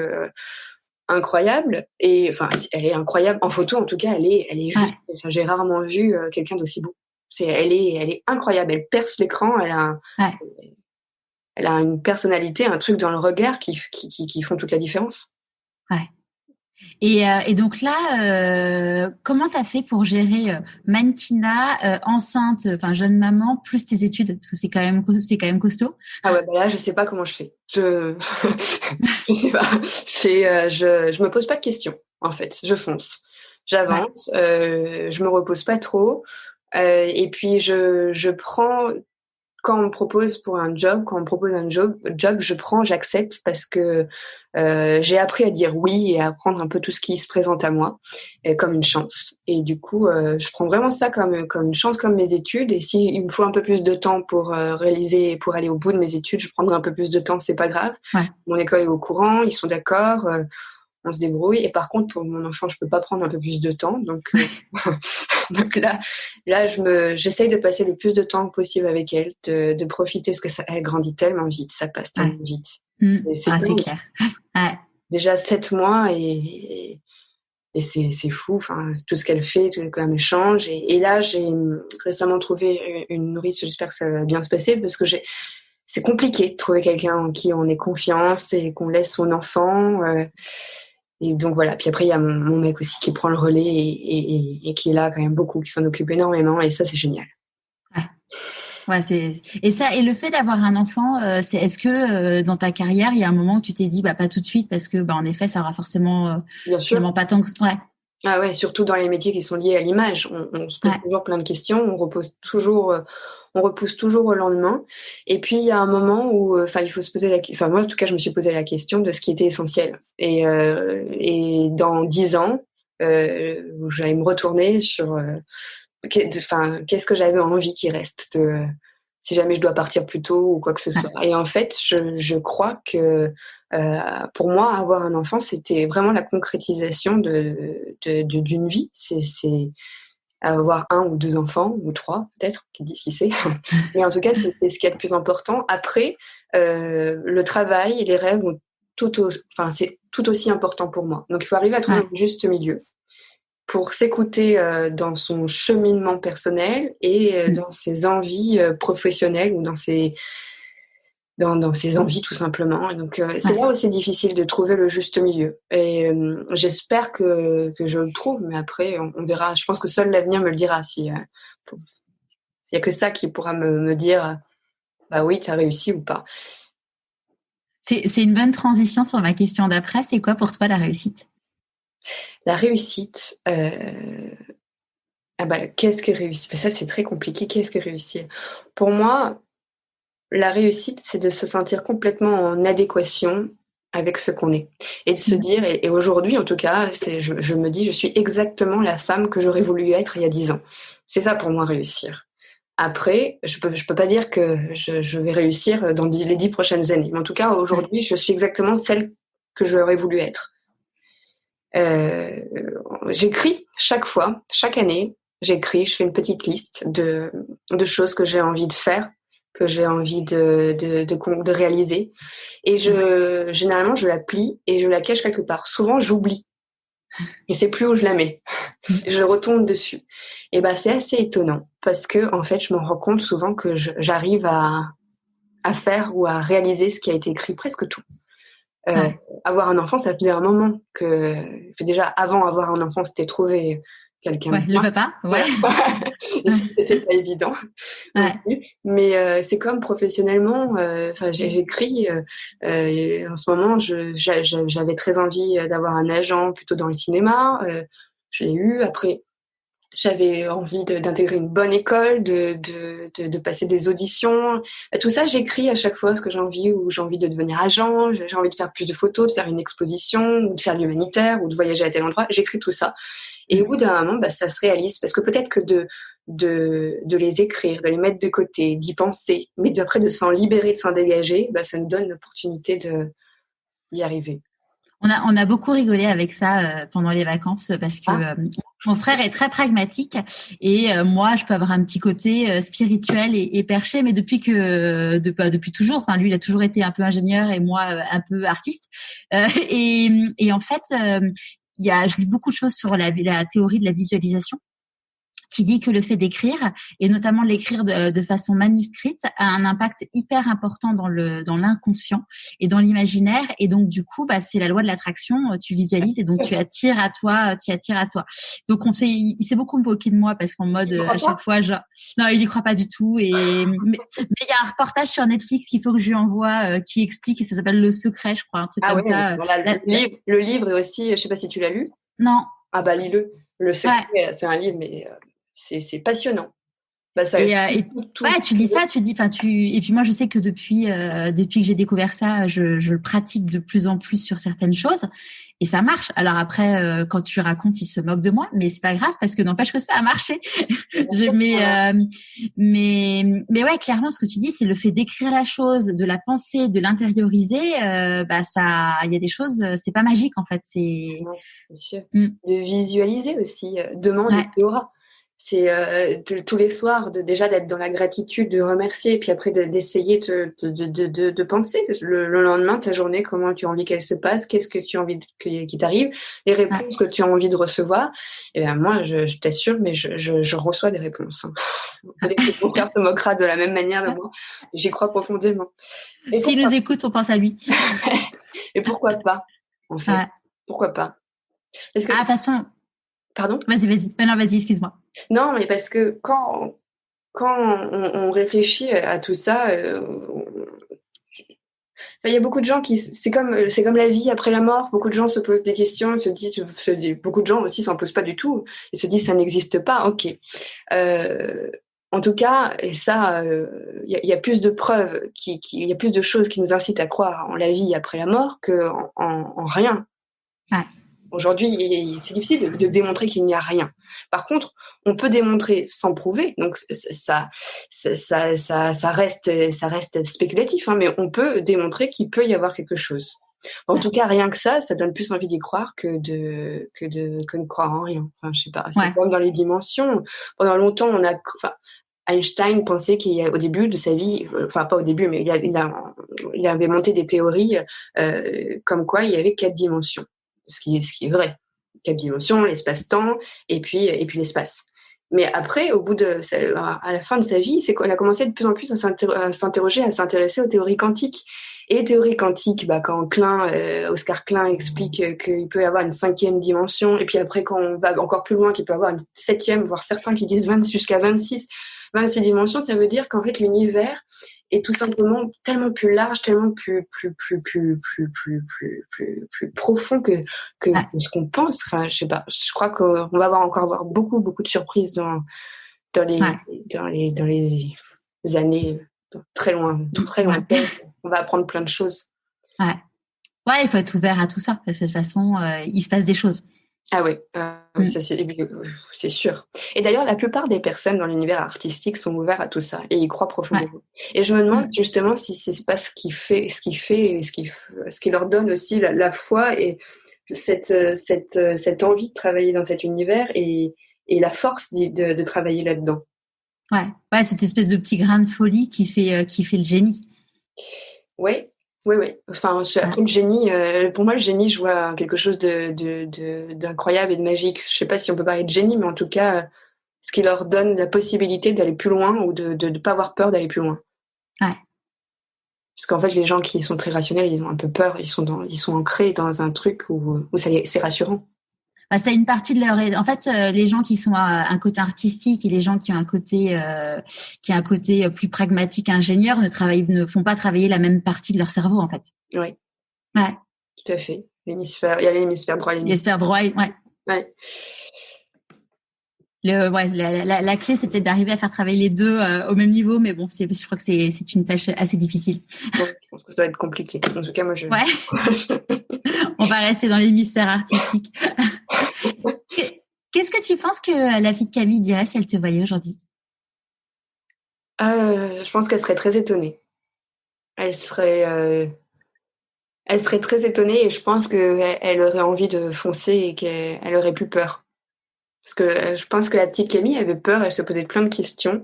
incroyable. Et enfin, elle est incroyable en photo, en tout cas, elle est juste. Enfin, j'ai rarement vu quelqu'un d'aussi beau. Elle est incroyable. Elle perce l'écran. Elle a une personnalité, un truc dans le regard qui font toute la différence. Ouais. Et donc là, comment t'as fait pour gérer mannequinat, enceinte, enfin jeune maman, plus tes études, parce que c'est quand même costaud. Ah ouais, là je sais pas comment je fais. Je sais pas. Je me pose pas de questions en fait. Je fonce, j'avance, je me repose pas trop, et puis je prends. Quand on me propose un job, je prends, j'accepte parce que j'ai appris à dire oui et à prendre un peu tout ce qui se présente à moi comme une chance. Et du coup, je prends vraiment ça comme une chance, comme mes études. Et s'il me faut un peu plus de temps pour pour aller au bout de mes études, je prendrai un peu plus de temps, c'est pas grave. Mon école est au courant, ils sont d'accord. On se débrouille. Et par contre, pour mon enfant, je peux pas prendre un peu plus de temps. Donc, donc là, j'essaye de passer le plus de temps possible avec elle, de profiter parce que elle grandit tellement vite, ça passe tellement vite. C'est clair. Déjà 7 mois et c'est fou. Enfin, tout ce qu'elle fait, tout comme elle change. Et là, j'ai récemment trouvé une nourrice. J'espère que ça va bien se passer parce que c'est compliqué de trouver quelqu'un en qui on ait confiance et qu'on laisse son enfant. Et donc voilà, puis après il y a mon mec aussi qui prend le relais et qui est là quand même beaucoup, qui s'en occupe énormément, et ça c'est génial. Et le fait d'avoir un enfant, est-ce que dans ta carrière il y a un moment où tu t'es dit pas tout de suite parce que en effet ça aura forcément finalement pas tant que Ah ouais, surtout dans les métiers qui sont liés à l'image, on se pose toujours plein de questions, on repousse toujours au lendemain. Et puis il y a un moment où, il faut se poser moi en tout cas je me suis posé la question de ce qui était essentiel. Et dans 10 ans, où j'allais me retourner sur, qu'est-ce que j'avais envie qu'il reste si jamais je dois partir plus tôt ou quoi que ce soit. Et en fait, je crois que pour moi, avoir un enfant, c'était vraiment la concrétisation d'une vie. C'est avoir 1 ou 2 enfants, ou 3 peut-être, qui difficile. Mais en tout cas, c'est ce qui est le plus important. Après, le travail et les rêves, c'est tout aussi important pour moi. Donc, il faut arriver à trouver le juste milieu pour s'écouter dans son cheminement personnel et dans ses envies professionnelles ou dans ses envies tout simplement. Et donc c'est là où c'est difficile de trouver le juste milieu. Et j'espère que je le trouve, mais après on verra. Je pense que seul l'avenir me le dira. Il y a que ça qui pourra me dire oui, tu as réussi ou pas. C'est une bonne transition sur ma question d'après. C'est quoi pour toi la réussite ? La réussite, qu'est-ce que réussir ? Ça, c'est très compliqué. Qu'est-ce que réussir ? Pour moi, la réussite, c'est de se sentir complètement en adéquation avec ce qu'on est. Et de se dire, et aujourd'hui, en tout cas, je me dis, je suis exactement la femme que j'aurais voulu être il y a 10 ans. C'est ça pour moi, réussir. Après, je peux pas dire que je vais réussir dans les 10 prochaines années. Mais en tout cas, aujourd'hui, je suis exactement celle que j'aurais voulu être. J'écris chaque fois, chaque année, j'écris, je fais une petite liste de choses que j'ai envie de faire, que j'ai envie de réaliser. Et généralement, je la plie et je la cache quelque part. Souvent, j'oublie. Je sais plus où je la mets. Je retombe dessus. Et ben, c'est assez étonnant parce que, en fait, je me rends compte souvent que j'arrive à faire ou à réaliser ce qui a été écrit, presque tout. Avoir un enfant, ça faisait un moment que déjà avant avoir un enfant, c'était trouver quelqu'un de le papa, et c'était pas évident. Mais c'est comme professionnellement, j'écris en ce moment, j'avais très envie d'avoir un agent plutôt dans le cinéma, je l'ai eu. Après, j'avais envie d'intégrer une bonne école, de passer des auditions. Tout ça, j'écris à chaque fois ce que j'ai envie, ou j'ai envie de devenir agent, j'ai envie de faire plus de photos, de faire une exposition, ou de faire de l'humanitaire, ou de voyager à tel endroit. J'écris tout ça. Et au bout d'un moment, ça se réalise. Parce que peut-être que de les écrire, de les mettre de côté, d'y penser, mais d'après de s'en libérer, de s'en dégager, ça nous donne l'opportunité d'y arriver. On a beaucoup rigolé avec ça pendant les vacances parce que mon frère est très pragmatique et moi, je peux avoir un petit côté spirituel et perché, mais depuis toujours. Enfin, lui, il a toujours été un peu ingénieur et moi, un peu artiste. Et en fait, je lis beaucoup de choses sur la théorie de la visualisation, qui dit que le fait d'écrire, et notamment l'écrire de façon manuscrite, a un impact hyper important dans l'inconscient et dans l'imaginaire. Et donc, du coup, c'est la loi de l'attraction. Tu visualises et donc tu attires à toi. Donc, il s'est beaucoup moqué de moi parce qu'en mode, à chaque fois, non, il y croit pas du tout. Mais il y a un reportage sur Netflix qu'il faut que je lui envoie, qui explique, et ça s'appelle Le Secret, je crois, un truc comme ça. Voilà, le livre est aussi, je sais pas si tu l'as lu. Non. Ah lis-le. Le Secret, c'est un livre, mais c'est passionnant. Tu lis ça, tu dis, et puis moi, je sais que depuis que j'ai découvert ça, je le pratique de plus en plus sur certaines choses, et ça marche. Alors après, quand tu racontes, il se moque de moi, mais c'est pas grave parce que n'empêche que ça a marché. Mais ouais, clairement, ce que tu dis, c'est le fait d'écrire la chose, de la penser, de l'intérioriser. Il y a des choses, c'est pas magique en fait. C'est sûr. De visualiser aussi, demander qui aura. C'est tous les soirs déjà d'être dans la gratitude, de remercier, et puis après d'essayer de penser le lendemain, ta journée, comment tu as envie qu'elle se passe, qu'est-ce que tu as envie qui t'arrive, les réponses que tu as envie de recevoir. Et bien moi, je t'assure, mais je reçois des réponses. Peut-être que mon père se moquera de la même manière de moi. J'y crois profondément. S'il nous écoute, on pense à lui. Et pourquoi pas, en fait. Pourquoi pas? Parce que... de toute façon... Pardon? Vas-y. Non, vas-y, excuse-moi. Non, mais parce que quand on réfléchit à tout ça, il y a beaucoup de gens c'est comme la vie après la mort. Beaucoup de gens se posent des questions, beaucoup de gens aussi s'en posent pas du tout. Ils se disent ça n'existe pas. Ok. En tout cas, et ça, il y a plus de preuves, il y a plus de choses qui nous incitent à croire en la vie après la mort que en rien. Ouais. Aujourd'hui, c'est difficile de démontrer qu'il n'y a rien. Par contre, on peut démontrer sans prouver. Donc ça reste spéculatif, mais on peut démontrer qu'il peut y avoir quelque chose. En tout cas, rien que ça donne plus envie d'y croire que de croire en rien. Enfin, je sais pas. C'est comme dans les dimensions. Pendant longtemps, Einstein pensait qu'il y a, au début de sa vie, pas au début, mais il avait monté des théories comme quoi il y avait 4 dimensions. Ce qui est vrai. 4 dimensions, l'espace-temps et puis l'espace. Mais après, à la fin de sa vie, c'est qu'on a commencé de plus en plus à s'interroger, à s'intéresser aux théories quantiques. Et théories quantiques, quand Oscar Klein explique qu'il peut y avoir une 5e dimension, et puis après, quand on va encore plus loin, qu'il peut y avoir une 7e, voire certains qui disent jusqu'à 26 dimensions, ça veut dire qu'en fait, l'univers est tout simplement tellement plus large, tellement plus profond que ce qu'on pense. Enfin, je sais pas. Je crois qu'on va encore voir beaucoup de surprises dans les années très loin, très lointaines. On va apprendre plein de choses. Ouais, il faut être ouvert à tout ça parce que de toute façon, il se passe des choses. Ah ouais, ça c'est sûr. Et d'ailleurs, la plupart des personnes dans l'univers artistique sont ouverts à tout ça et y croient profondément. Ouais. Et je me demande justement si c'est pas ce qui leur donne aussi la foi et cette envie de travailler dans cet univers et la force de travailler là-dedans. Ouais, cette espèce de petit grain de folie qui fait le génie. Ouais. Oui. Enfin, après le génie, pour moi, le génie, je vois quelque chose d'incroyable et de magique. Je sais pas si on peut parler de génie, mais en tout cas, ce qui leur donne la possibilité d'aller plus loin ou de ne pas avoir peur d'aller plus loin. Ouais. Parce qu'en fait, les gens qui sont très rationnels, ils ont un peu peur. Ils sont ancrés dans un truc où c'est rassurant. Ça a une partie de leur. En fait, les gens qui sont à un côté artistique et les gens qui ont un côté plus pragmatique, ingénieur, ne font pas travailler la même partie de leur cerveau, en fait. Oui. Ouais. Tout à fait. Il y a l'hémisphère droit et l'hémisphère droit. Ouais. La clé, c'est peut-être d'arriver à faire travailler les deux au même niveau, mais bon, je crois que c'est une tâche assez difficile. Ouais, je pense que ça va être compliqué. En tout cas, moi, On va rester dans l'hémisphère artistique. Qu'est-ce que tu penses que la vie de Camille dirait si elle te voyait aujourd'hui? Je pense qu'elle serait très étonnée. Elle serait très étonnée et je pense qu'elle aurait envie de foncer et qu'elle aurait plus peur. Parce que je pense que la petite Camille avait peur, elle se posait plein de questions.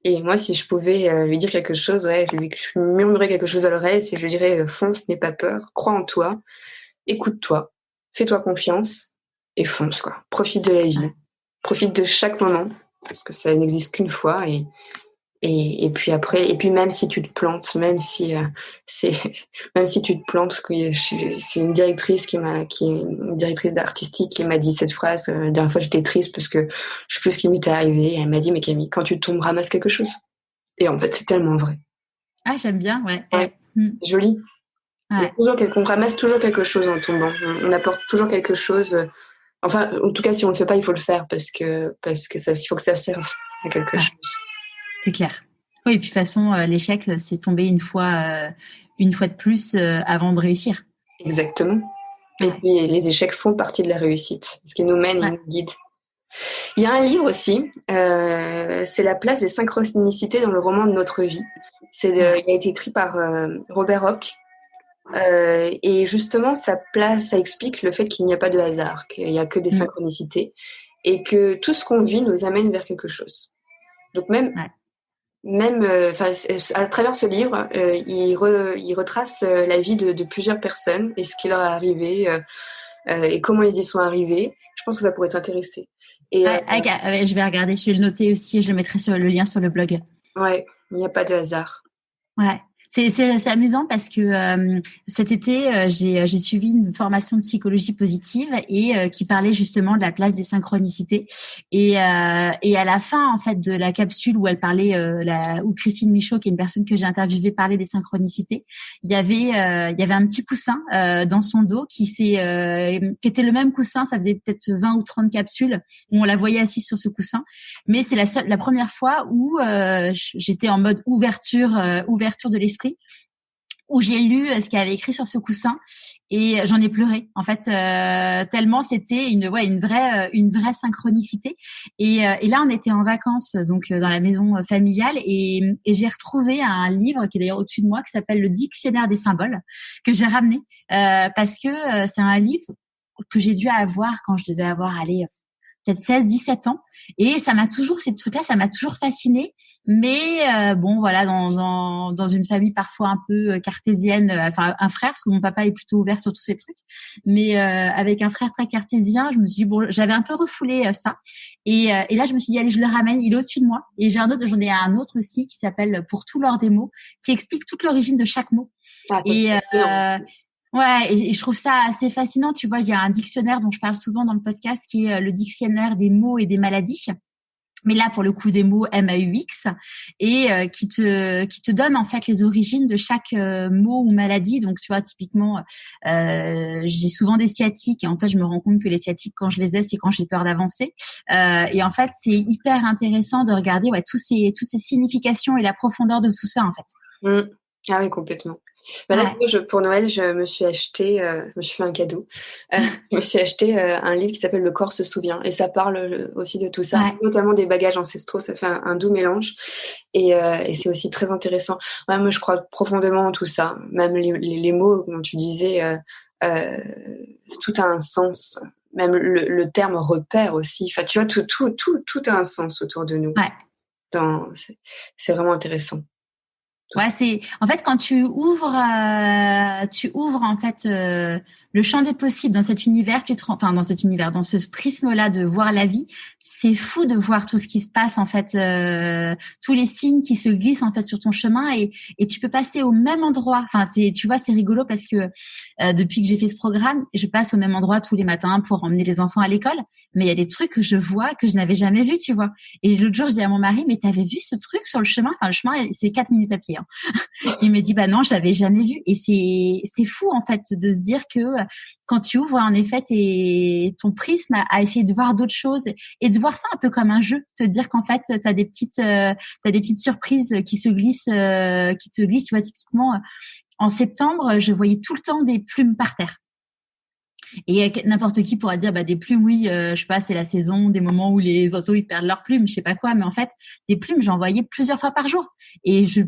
Et moi, si je pouvais lui dire quelque chose, je lui murmurerais quelque chose à l'oreille, et je lui dirais fonce, n'aie pas peur, crois en toi, écoute-toi, fais-toi confiance et fonce, quoi. Profite de la vie, profite de chaque moment, parce que ça n'existe qu'une fois et puis après, et puis même si tu te plantes, même si tu te plantes, parce que c'est une directrice une directrice artistique qui m'a dit cette phrase. La dernière fois, j'étais triste parce que je sais plus ce qui m'était arrivé. Elle m'a dit, mais Camille, quand tu tombes, ramasse quelque chose. Et en fait, c'est tellement vrai. Ah, j'aime bien, ouais. C'est joli. Ouais. On ramasse toujours quelque chose en tombant. On apporte toujours quelque chose. Enfin, en tout cas, si on le fait pas, il faut le faire parce que il faut que ça serve à quelque chose. C'est clair. Oui, et puis de toute façon, l'échec, c'est tomber une fois de plus avant de réussir. Exactement. Et puis les échecs font partie de la réussite, ce qui nous mène et nous guide. Il y a un livre aussi, c'est La place des synchronicités dans le roman de notre vie. Il a été écrit par Robert Hooke. Et justement, ça explique le fait qu'il n'y a pas de hasard, qu'il n'y a que des synchronicités et que tout ce qu'on vit nous amène vers quelque chose. Donc même à travers ce livre, il retrace la vie de plusieurs personnes et ce qui leur est arrivé et comment ils y sont arrivés. Je pense que ça pourrait t'intéresser. Et je vais regarder, je vais le noter aussi et je le mettrai sur le lien sur le blog. Ouais, il n'y a pas de hasard. Ouais. C'est amusant parce que cet été j'ai suivi une formation de psychologie positive et qui parlait justement de la place des synchronicités et à la fin en fait de la capsule où elle parlait où Christine Michaud, qui est une personne que j'ai interviewée, parlait des synchronicités, il y avait un petit coussin dans son dos qui était le même coussin. Ça faisait peut-être 20 ou 30 capsules où on la voyait assise sur ce coussin, mais c'est la première fois où j'étais en mode ouverture de l'esprit, où j'ai lu ce qu'il avait écrit sur ce coussin et j'en ai pleuré en fait, tellement c'était une vraie synchronicité et là on était en vacances donc dans la maison familiale et j'ai retrouvé un livre qui est d'ailleurs au-dessus de moi qui s'appelle Le Dictionnaire des symboles, que j'ai ramené parce que c'est un livre que j'ai dû avoir quand je devais avoir peut-être 16-17 ans et ces trucs-là, ça m'a toujours fascinée. Mais bon, voilà, dans une famille parfois un peu cartésienne, enfin un frère, parce que mon papa est plutôt ouvert sur tous ces trucs, mais avec un frère très cartésien, je me suis dit bon, j'avais un peu refoulé ça, et là je me suis dit allez, je le ramène, il est au-dessus de moi, et j'en ai un autre aussi qui s'appelle Pour tout l'or des mots, qui explique toute l'origine de chaque mot. Ouais, et je trouve ça assez fascinant. Tu vois, il y a un dictionnaire dont je parle souvent dans le podcast qui est le dictionnaire des mots et des maladies. Mais là, pour le coup, des mots MAUX et qui te donne en fait les origines de chaque mot ou maladie. Donc, tu vois, typiquement, j'ai souvent des sciatiques et en fait, je me rends compte que les sciatiques, quand je les ai, c'est quand j'ai peur d'avancer. Et en fait, c'est hyper intéressant de regarder tous ces significations et la profondeur de tout ça, en fait. Ah oui, complètement. Bah là, Ouais, pour Noël, je me suis acheté, je me suis fait un cadeau. Je me suis acheté un livre qui s'appelle Le corps se souvient et ça parle aussi de tout ça, ouais. notamment des bagages ancestraux. Ça fait un doux mélange et c'est aussi très intéressant. Ouais, moi, je crois profondément en tout ça. Même les mots, comme tu disais, euh, tout a un sens. Même le terme repère aussi. Enfin, tu vois, tout a un sens autour de nous. Ouais. C'est vraiment intéressant. Ouais, c'est en fait quand tu ouvres en fait le champ des possibles dans cet univers, enfin dans cet univers, dans ce prisme-là de voir la vie, c'est fou de voir tout ce qui se passe en fait, tous les signes qui se glissent en fait sur ton chemin et tu peux passer au même endroit. Enfin tu vois c'est rigolo parce que depuis que j'ai fait ce programme, je passe au même endroit tous les matins pour emmener les enfants à l'école, mais il y a des trucs que je vois que je n'avais jamais vus, tu vois. Et l'autre jour je dis à mon mari, mais t'avais vu ce truc sur le chemin? Enfin le chemin c'est 4 minutes à pied. Hein. Il me dit bah non, j'avais jamais vu et c'est fou en fait de se dire que quand tu ouvres en effet ton prisme à essayer de voir d'autres choses et de voir ça un peu comme un jeu, te dire qu'en fait t'as des petites surprises qui se glissent qui te glissent, tu vois typiquement en septembre, je voyais tout le temps des plumes par terre. Et n'importe qui pourra dire bah des plumes oui je sais pas c'est la saison des moments où les oiseaux ils perdent leurs plumes je sais pas quoi mais en fait des plumes j'en voyais plusieurs fois par jour et je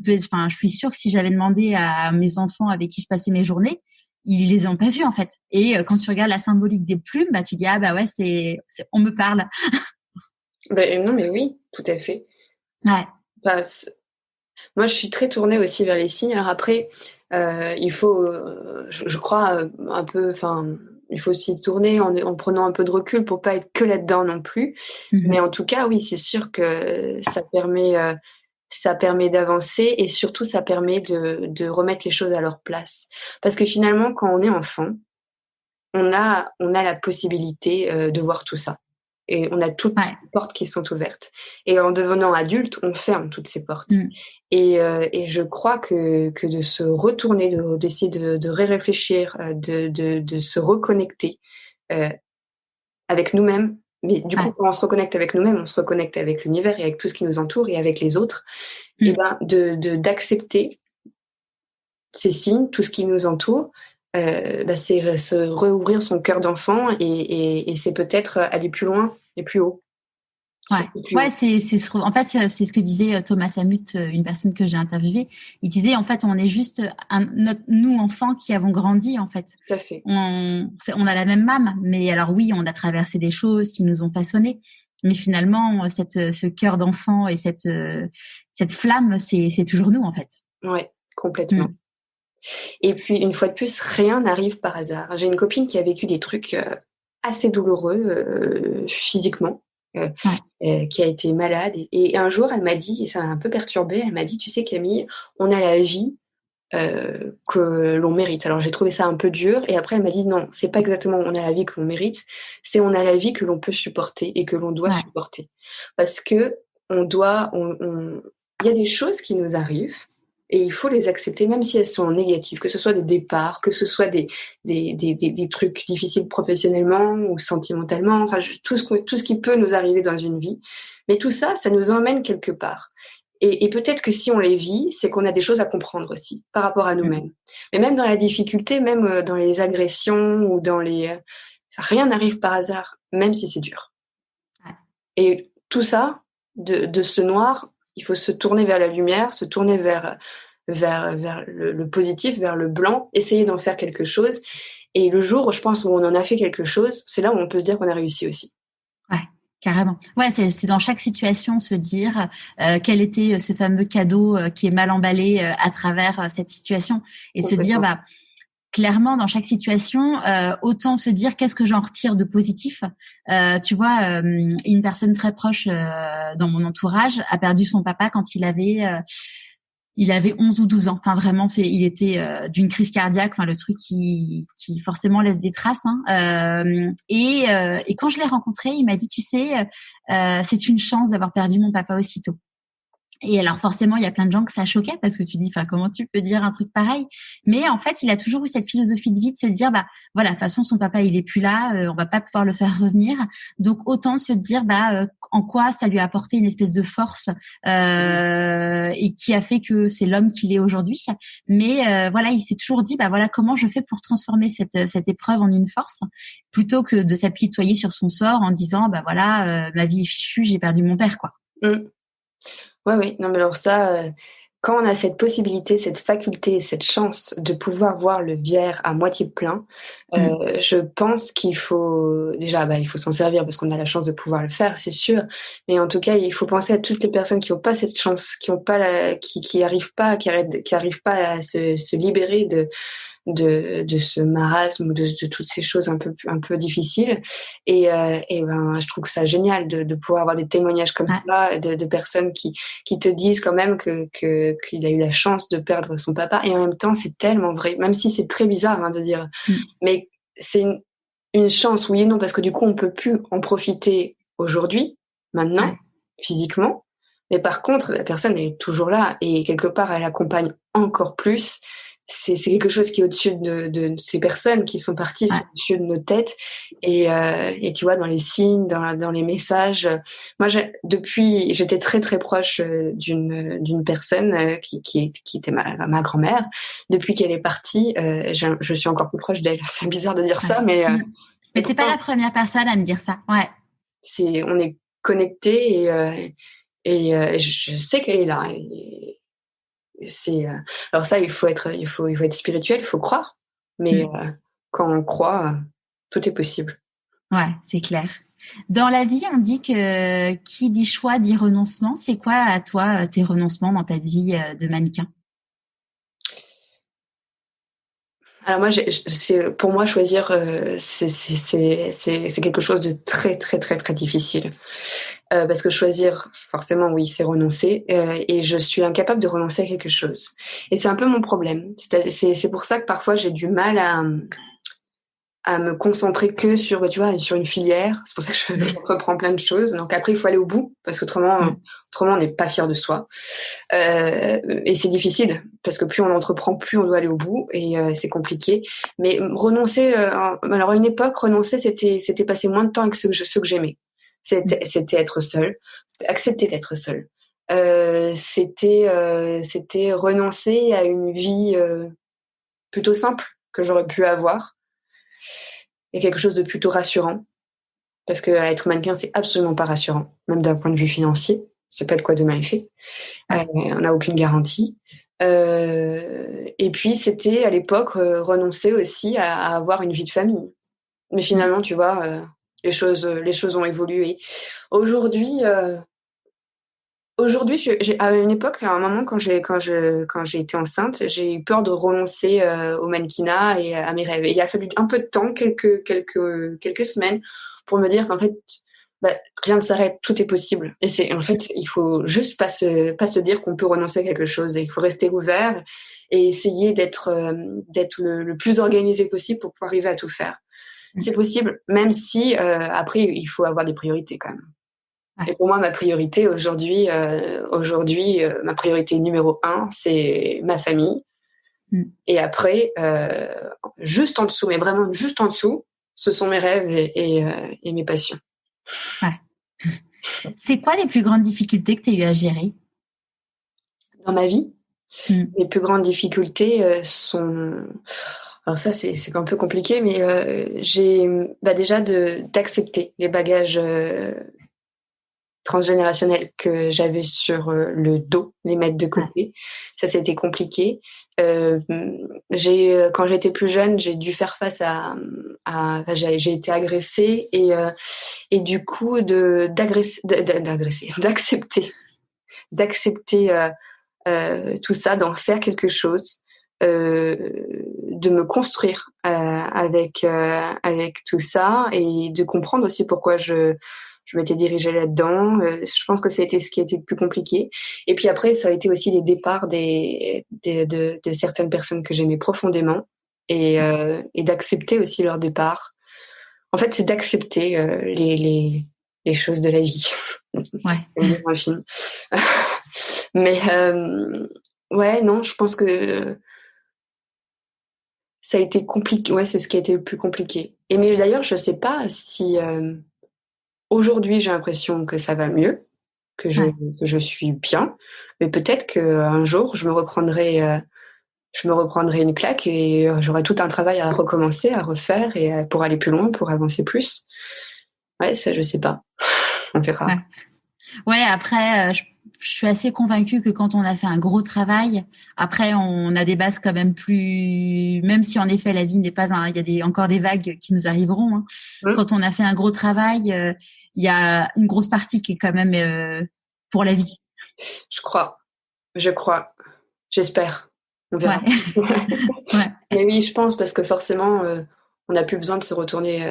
suis sûre que si j'avais demandé à mes enfants avec qui je passais mes journées ils les ont pas vues en fait et quand tu regardes la symbolique des plumes bah tu dis ah bah ouais c'est on me parle. Non mais oui, tout à fait. Ouais. Bah, moi, je suis très tournée aussi vers les signes. Alors après, il faut, je crois, un peu, enfin, il faut s'y tourner en prenant un peu de recul pour pas être que là-dedans non plus. Mais Mm-hmm. en tout cas, oui, c'est sûr que ça permet d'avancer et surtout, ça permet de remettre les choses à leur place. Parce que finalement, quand on est enfant, on a la possibilité de voir tout ça. Et on a toutes Ouais. les portes qui sont ouvertes. Et en devenant adulte, on ferme toutes ces portes. Mm. Et je crois que de se retourner, d'essayer de réfléchir, de se reconnecter euh, avec nous-mêmes. Mais du coup, Ouais. quand on se reconnecte avec nous-mêmes, on se reconnecte avec l'univers et avec tout ce qui nous entoure et avec les autres. Et Mm. ben, d'accepter ces signes, tout ce qui nous entoure, c'est se rouvrir son cœur d'enfant et c'est peut-être aller plus loin et plus haut. Ouais, Plus ouais, haut. en fait c'est ce que disait Thomas Samut, une personne que j'ai interviewée. Il disait en fait on est juste nous enfants qui avons grandi en fait. Tout à fait. On a la même âme, mais alors oui on a traversé des choses qui nous ont façonnés, mais finalement ce cœur d'enfant et cette flamme c'est toujours nous en fait. Ouais, complètement. Mm. Et puis, une fois de plus, rien n'arrive par hasard. J'ai une copine qui a vécu des trucs assez douloureux physiquement, Ouais. qui a été malade. Et un jour, elle m'a dit, et ça m'a un peu perturbée, elle m'a dit, tu sais Camille, on a la vie que l'on mérite. Alors j'ai trouvé ça un peu dur. Et après, elle m'a dit, non, c'est pas exactement on a la vie que l'on mérite, c'est on a la vie que l'on peut supporter et que l'on doit Ouais. supporter. Parce que il y a des choses qui nous arrivent. Et il faut les accepter, même si elles sont négatives, que ce soit des départs, que ce soit des trucs difficiles professionnellement ou sentimentalement, enfin, tout ce qui peut nous arriver dans une vie. Mais tout ça, ça nous emmène quelque part. Et peut-être que si on les vit, c'est qu'on a des choses à comprendre aussi par rapport à nous-mêmes. Mais même dans la difficulté, même dans les agressions ou dans rien n'arrive par hasard, même si c'est dur. Ouais. Et tout ça, de ce noir, il faut se tourner vers la lumière, se tourner vers le positif, vers le blanc, essayer d'en faire quelque chose. Et le jour, je pense, où on en a fait quelque chose, c'est là où on peut se dire qu'on a réussi aussi. Ouais, carrément. Ouais, c'est dans chaque situation se dire quel était ce fameux cadeau qui est mal emballé à travers cette situation et se dire bah clairement dans chaque situation autant se dire qu'est-ce que j'en retire de positif. Tu vois, une personne très proche dans mon entourage a perdu son papa quand il avait 11 ou 12 ans. Enfin, vraiment, il était d'une crise cardiaque. Enfin, le truc qui forcément laisse des traces. Hein. Et quand je l'ai rencontré, il m'a dit, tu sais, c'est une chance d'avoir perdu mon papa aussitôt. Et alors forcément, il y a plein de gens que ça choquait parce que tu dis, enfin, comment tu peux dire un truc pareil? Mais en fait, il a toujours eu cette philosophie de vie de se dire, bah voilà, de toute façon, son papa, il est plus là, on va pas pouvoir le faire revenir. Donc autant se dire, en quoi ça lui a apporté une espèce de force et qui a fait que c'est l'homme qu'il est aujourd'hui. Mais voilà, il s'est toujours dit, bah voilà, comment je fais pour transformer cette épreuve en une force, plutôt que de s'apitoyer sur son sort en disant, bah voilà, ma vie est fichue, j'ai perdu mon père, quoi. Mm. Ouais, oui, non, mais alors ça, quand on a cette possibilité, cette faculté, cette chance de pouvoir voir le verre à moitié plein, je pense qu'il faut déjà, il faut s'en servir parce qu'on a la chance de pouvoir le faire, c'est sûr. Mais en tout cas, il faut penser à toutes les personnes qui n'ont pas cette chance, qui ont pas qui arrivent pas, qui arrivent pas à se libérer de ce marasme ou de toutes ces choses un peu difficiles. Et je trouve que ça génial de pouvoir avoir des témoignages comme ça, de personnes qui te disent quand même qu'il a eu la chance de perdre son papa. Et en même temps, c'est tellement vrai, même si c'est très bizarre de dire, mais c'est une chance, oui et non, parce que du coup, on peut plus en profiter aujourd'hui, maintenant, physiquement. Mais par contre, la personne est toujours là et quelque part, elle accompagne encore plus. C'est quelque chose qui est au-dessus de ces personnes qui sont parties, c'est au-dessus de nos têtes. Et tu vois, dans les signes, dans les messages. Moi, j'étais très très proche d'une personne qui était ma grand-mère. Depuis qu'elle est partie, je suis encore plus proche d'elle. C'est bizarre de dire ça, mais mais t'es pas la première personne à me dire ça. Ouais. On est connectés et je sais qu'elle est là. Alors ça, il faut être spirituel, il faut croire. Mais quand on croit, tout est possible. Ouais, c'est clair. Dans la vie, on dit que qui dit choix dit renoncement. C'est quoi à toi tes renoncements dans ta vie de mannequin? Alors moi, pour moi, choisir, c'est quelque chose de très très très très difficile. Parce que choisir, forcément, oui, c'est renoncer. Et je suis incapable de renoncer à quelque chose. Et c'est un peu mon problème. C'est pour ça que parfois j'ai du mal à me concentrer que sur, tu vois, sur une filière. C'est pour ça que je reprends plein de choses. Donc après, il faut aller au bout, parce qu'autrement, on n'est pas fier de soi. Et c'est difficile, parce que plus on entreprend, plus on doit aller au bout, et c'est compliqué. Mais renoncer, alors à une époque, renoncer, c'était passer moins de temps avec ceux que j'aimais. C'était être seule, accepter d'être seule. C'était renoncer à une vie plutôt simple que j'aurais pu avoir. Et quelque chose de plutôt rassurant, parce que être mannequin, c'est absolument pas rassurant, même d'un point de vue financier. C'est pas de quoi demain est fait. On n'a aucune garantie. Et puis c'était à l'époque renoncer aussi à avoir une vie de famille. Mais finalement, tu vois, les choses ont évolué. Aujourd'hui, à une époque, à un moment, quand j'ai été enceinte, j'ai eu peur de renoncer au mannequinat et à mes rêves. Et il a fallu un peu de temps, quelques semaines, pour me dire qu'en fait, rien ne s'arrête, tout est possible. Et en fait, il faut juste pas se dire qu'on peut renoncer à quelque chose. Et il faut rester ouvert et essayer d'être le plus organisé possible pour pouvoir arriver à tout faire. C'est possible, même si après, il faut avoir des priorités quand même. Et pour moi, ma priorité aujourd'hui, ma priorité numéro 1, c'est ma famille. Et après, juste en dessous, mais vraiment juste en dessous, ce sont mes rêves et mes passions. Ouais. C'est quoi les plus grandes difficultés que tu as eu à gérer dans ma vie? Les plus grandes difficultés sont... Alors ça, c'est un peu compliqué, mais j'ai déjà d'accepter les bagages transgénérationnels que j'avais sur le dos, les mettre de côté. Ça, c'était compliqué. Quand j'étais plus jeune, j'ai dû faire face j'ai été agressée et du coup d'accepter tout ça, d'en faire quelque chose, de me construire avec tout ça et de comprendre aussi pourquoi je m'étais dirigée là-dedans. Je pense que ça a été ce qui a été le plus compliqué. Et puis après, ça a été aussi les départs de certaines personnes que j'aimais profondément et d'accepter aussi leur départ. En fait, c'est d'accepter les choses de la vie. Ouais. Un film. Mais ouais, non, je pense que ça a été compliqué. Ouais, c'est ce qui a été le plus compliqué. Et mais d'ailleurs, je sais pas si aujourd'hui j'ai l'impression que ça va mieux, que je Ouais. que je suis bien, mais peut-être qu'un jour je me reprendrai une claque et j'aurai tout un travail à recommencer, à refaire et pour aller plus loin, pour avancer plus. Ouais, ça, je sais pas. On verra. Ouais. Ouais, après, je suis assez convaincue que quand on a fait un gros travail, après, on a des bases quand même plus, même si en effet la vie n'est pas un, il y a encore des vagues qui nous arriveront, hein. Hum, Quand on a fait un gros travail, il y a une grosse partie qui est quand même pour la vie. je crois. Je crois. J'espère. On Ouais, verra. ouais, Mais oui, je pense parce que forcément, on n'a plus besoin de se retourner.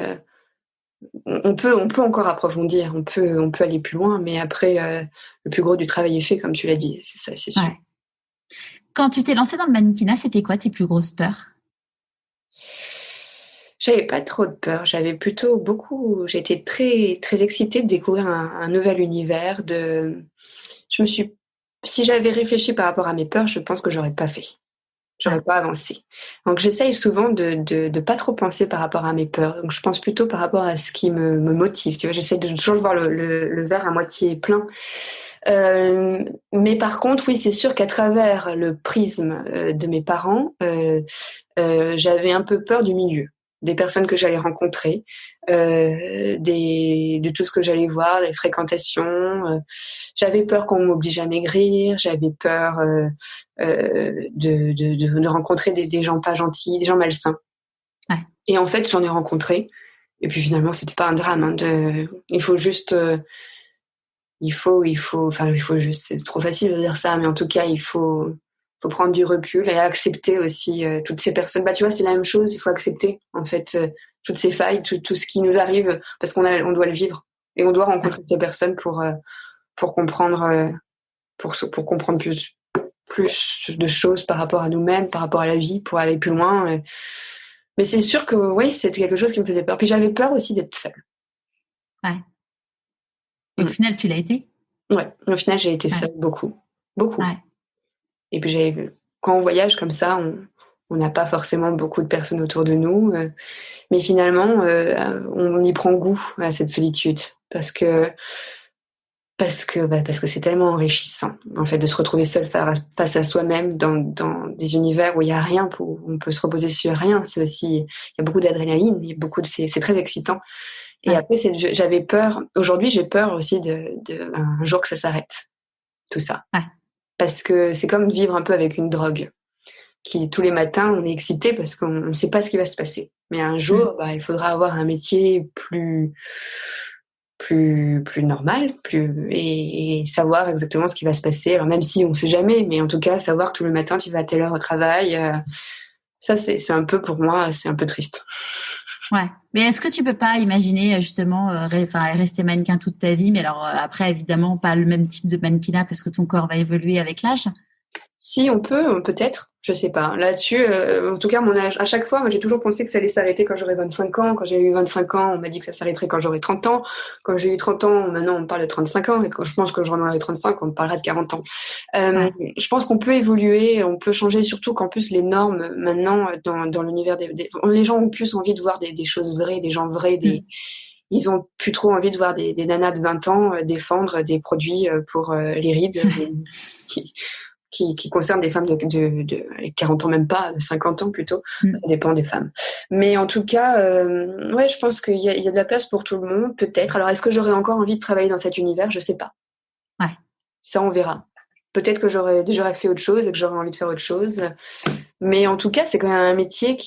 On peut encore approfondir, on peut aller plus loin, mais après, le plus gros du travail est fait, comme tu l'as dit. C'est ça, c'est sûr. ouais. Quand tu t'es lancée dans le mannequinat, c'était quoi tes plus grosses peurs? J'avais pas trop de peur. J'avais plutôt beaucoup. J'étais très très excitée de découvrir un nouvel univers. Je me suis. Si j'avais réfléchi par rapport à mes peurs, je pense que j'aurais pas fait. Ouais, J'aurais pas avancé. Donc j'essaye souvent de pas trop penser par rapport à mes peurs. Donc je pense plutôt par rapport à ce qui me motive. Tu vois, j'essaie de toujours voir le verre à moitié plein. Mais par contre, oui, c'est sûr qu'à travers le prisme de mes parents, j'avais un peu peur du milieu, des personnes que j'allais rencontrer, de tout ce que j'allais voir, les fréquentations. J'avais peur qu'on m'oblige à maigrir, j'avais peur de rencontrer des gens pas gentils, des gens malsains. ouais, Et en fait, j'en ai rencontré. Et puis finalement, c'était pas un drame. Hein, il faut juste, enfin, il faut juste. C'est trop facile de dire ça, mais en tout cas, faut prendre du recul et accepter aussi toutes ces personnes. Bah, tu vois, c'est la même chose. Il faut accepter en fait toutes ces failles, tout ce qui nous arrive, parce on doit le vivre et on doit ouais. rencontrer ces personnes pour comprendre, pour comprendre plus de choses par rapport à nous-mêmes, par rapport à la vie, pour aller plus loin. Mais c'est sûr que oui, c'était quelque chose qui me faisait peur. Puis j'avais peur aussi d'être seule. Ouais. Et au Mm. final, tu l'as été? Ouais, au final, j'ai été Ouais, seule beaucoup, beaucoup. ouais, Et puis quand on voyage comme ça, on n'a pas forcément beaucoup de personnes autour de nous, mais finalement, on y prend goût à cette solitude parce que c'est tellement enrichissant en fait de se retrouver seul face à soi-même dans des univers où il y a rien, où on peut se reposer sur rien. C'est aussi, il y a beaucoup d'adrénaline, il y a c'est très excitant. Et ouais, après, j'avais peur. Aujourd'hui, j'ai peur aussi un jour que ça s'arrête, tout ça, ouais. parce que c'est comme vivre un peu avec une drogue. Qui tous les matins, on est excité parce qu'on ne sait pas ce qui va se passer. Mais un Mm. jour, bah, il faudra avoir un métier plus normal, et savoir exactement ce qui va se passer. Alors même si on ne sait jamais, mais en tout cas savoir que tout le matin tu vas à telle heure au travail, ça c'est un peu pour moi, c'est un peu triste. Ouais. Mais est-ce que tu peux pas imaginer justement rester mannequin toute ta vie, mais alors après évidemment pas le même type de mannequinat parce que ton corps va évoluer avec l'âge. Si on peut, peut-être, je sais pas. Là-dessus, en tout cas, mon âge, à chaque fois, moi j'ai toujours pensé que ça allait s'arrêter quand j'aurais 25 ans. Quand j'ai eu 25 ans, on m'a dit que ça s'arrêterait quand j'aurais 30 ans. Quand j'ai eu 30 ans, maintenant on me parle de 35 ans. Et quand je pense que j'en aurai 35, on me parlera de 40 ans. Ouais. Je pense qu'on peut évoluer, on peut changer, surtout qu'en plus les normes maintenant dans l'univers les gens ont plus envie de voir des choses vraies, des gens vrais, Mm. ils ont plus trop envie de voir des nanas de 20 ans défendre des produits pour les rides. Qui concerne des femmes de 40 ans, même pas, de 50 ans plutôt. Ça Mm. dépend des femmes. Mais en tout cas, ouais, je pense qu'il y a de la place pour tout le monde, peut-être. Alors, est-ce que j'aurais encore envie de travailler dans cet univers? Je sais pas. Ouais. Ça, on verra. Peut-être que j'aurais fait autre chose et que j'aurais envie de faire autre chose. Mais en tout cas, c'est quand même un métier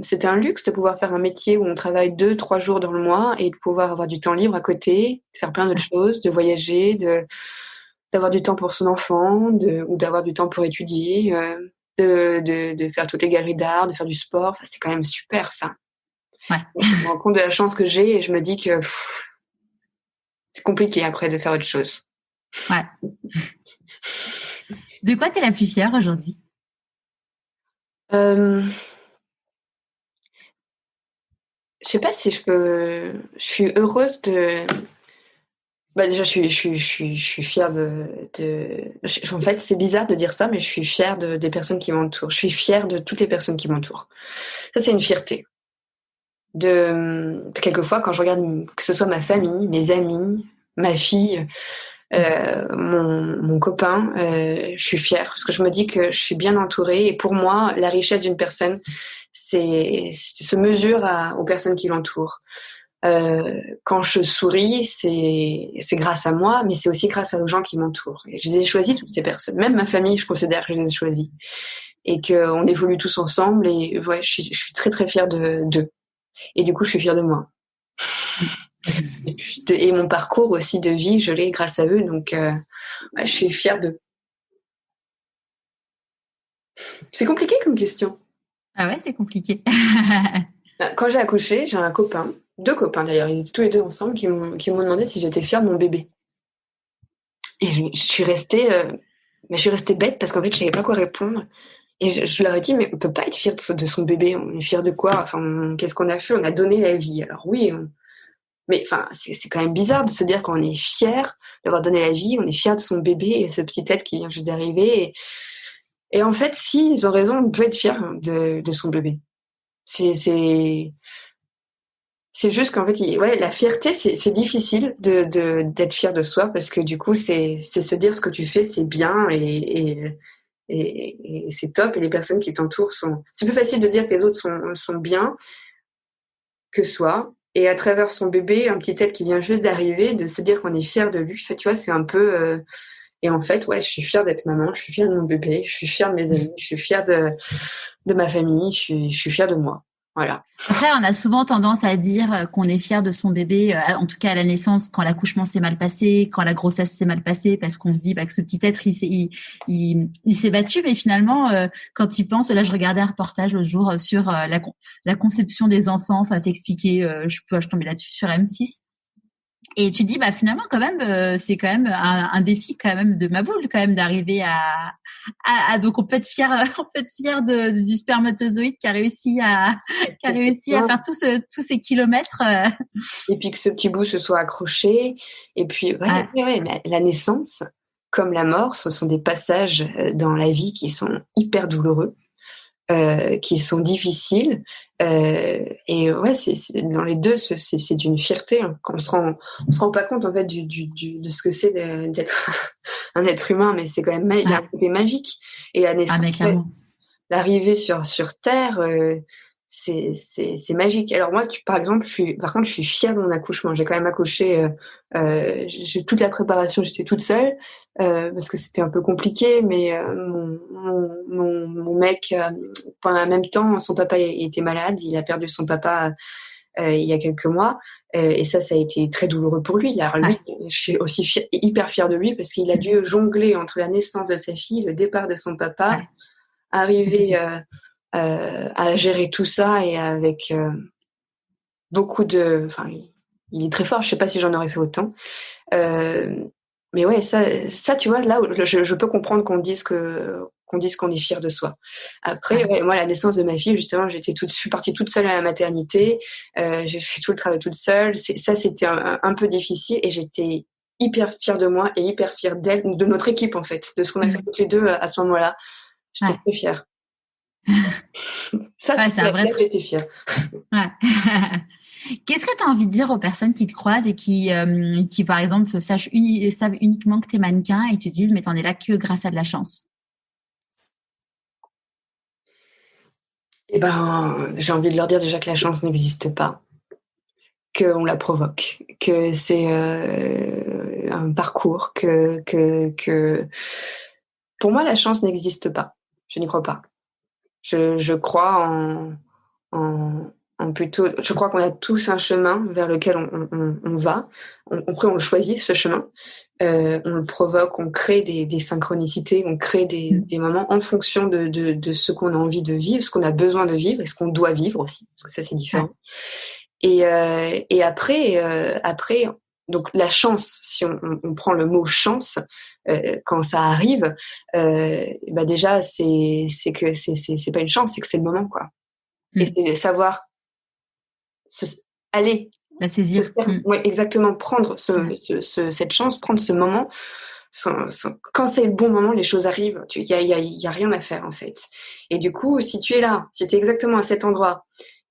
c'est un luxe de pouvoir faire un métier où on travaille 2, 3 jours dans le mois et de pouvoir avoir du temps libre à côté, de faire plein d'autres choses, de voyager, d'avoir du temps pour son enfant, ou d'avoir du temps pour étudier, de faire toutes les galeries d'art, de faire du sport. Enfin, c'est quand même super ça. Ouais. Je me rends compte de la chance que j'ai et je me dis que c'est compliqué après de faire autre chose. Ouais. De quoi t'es la plus fière aujourd'hui? Euh, je sais pas si je peux. Je suis heureuse Bah déjà, je suis fière en fait, c'est bizarre de dire ça, mais je suis fière des personnes qui m'entourent. Je suis fière de toutes les personnes qui m'entourent. Ça, c'est une fierté. Quelquefois, quand je regarde que ce soit ma famille, mes amis, ma fille, mon copain, je suis fière parce que je me dis que je suis bien entourée. Et pour moi, la richesse d'une personne, se mesure aux personnes qui l'entourent. Quand je souris, c'est grâce à moi, mais c'est aussi grâce aux gens qui m'entourent. Et je les ai choisis, toutes ces personnes. Même ma famille, je considère que je les ai choisis. Et qu'on évolue tous ensemble. Et ouais, je suis très, très fière d'eux. Et du coup, je suis fière de moi. Et mon parcours aussi de vie, je l'ai grâce à eux. Donc, ouais, je suis fière d'eux. C'est compliqué comme question. Ah ouais, c'est compliqué. Quand j'ai accouché, j'ai un copain, deux copains d'ailleurs, ils étaient tous les deux ensemble, qui m'ont demandé si j'étais fière de mon bébé. Et je suis restée bête parce qu'en fait, je savais pas quoi répondre. Et je leur ai dit, mais on peut pas être fier de son bébé. On est fier de quoi? Enfin, qu'est-ce qu'on a fait? On a donné la vie. Alors oui, mais enfin, c'est quand même bizarre de se dire qu'on est fier d'avoir donné la vie. On est fier de son bébé et ce petit être qui vient juste d'arriver. Et en fait, si, ils ont raison, on peut être fier de son bébé. C'est juste qu'en fait, ouais, la fierté, c'est difficile d'être fier de soi parce que du coup, c'est se dire ce que tu fais, c'est bien et c'est top. Et les personnes qui t'entourent c'est plus facile de dire que les autres sont bien que soi. Et à travers son bébé, un petit être qui vient juste d'arriver, de se dire qu'on est fier de lui. Fait, tu vois, c'est un peu. Et en fait, ouais, je suis fière d'être maman, je suis fière de mon bébé, je suis fière de mes amis, je suis fière de ma famille, je suis fière de moi. Voilà. Après, on a souvent tendance à dire qu'on est fier de son bébé, en tout cas à la naissance, quand l'accouchement s'est mal passé, quand la grossesse s'est mal passée, parce qu'on se dit que ce petit être, il s'est battu. Mais finalement, quand tu penses, là, je regardais un reportage l'autre jour sur la conception des enfants, enfin, c'est expliqué, je tombais là-dessus sur M6. Et tu te dis, bah finalement, quand même, c'est quand même un défi quand même de ma boule, quand même, d'arriver donc on peut être fier, on peut être fier du spermatozoïde qui a réussi à faire tous ces kilomètres. Et puis que ce petit bout se soit accroché. Et puis, ouais, mais la naissance, comme la mort, ce sont des passages dans la vie qui sont hyper douloureux, qui sont difficiles. Et ouais, dans les deux, c'est d'une fierté. Hein. Quand on se rend pas compte en fait de ce que c'est d'être un être humain, mais c'est quand même il y a un côté magique. Et la naissance, l'arrivée sur Terre, c'est magique. Alors moi, par exemple, je suis fière de mon accouchement. J'ai quand même accouché. J'ai toute la préparation, j'étais toute seule parce que c'était un peu compliqué. Mais mon mec, pendant le même temps, son papa était malade. Il a perdu son papa il y a quelques mois. Et ça a été très douloureux pour lui. Alors lui, je suis aussi hyper fière de lui parce qu'il a dû jongler entre la naissance de sa fille, le départ de son papa, arriver à gérer tout ça et avec beaucoup de... Enfin, il est très fort. Je sais pas si j'en aurais fait autant. Mais ouais, ça, tu vois, là, je peux comprendre qu'on dise qu'on est fier de soi. Après, ouais, moi, la naissance de ma fille, justement, je suis partie toute seule à la maternité. J'ai fait tout le travail toute seule. C'était un peu difficile et j'étais hyper fière de moi et hyper fière d'elle, de notre équipe, en fait, de ce qu'on a fait toutes les deux à ce moment-là. J'étais très fière. Ça, c'est un vrai truc. J'étais fière. Ouais. Qu'est-ce que tu as envie de dire aux personnes qui te croisent et qui par exemple, savent uniquement que tu es mannequin et te disent, mais t'en es là que grâce à de la chance? Eh ben, j'ai envie de leur dire déjà que la chance n'existe pas, qu'on la provoque, que c'est un parcours, que pour moi la chance n'existe pas. Je n'y crois pas. Je crois en plutôt. Je crois qu'on a tous un chemin vers lequel on va. Après, on le choisit ce chemin. On le provoque, on crée des synchronicités, on crée des moments en fonction de ce qu'on a envie de vivre, ce qu'on a besoin de vivre et ce qu'on doit vivre aussi, parce que ça c'est différent. Et après, donc la chance, si on prend le mot chance, quand ça arrive, bah déjà c'est que c'est pas une chance, c'est que c'est le moment quoi. Et c'est savoir aller La saisir. Oui, exactement. Prendre cette chance, prendre ce moment. Quand c'est le bon moment, les choses arrivent. Il y a rien à faire, en fait. Et du coup, si tu es là, si tu es exactement à cet endroit,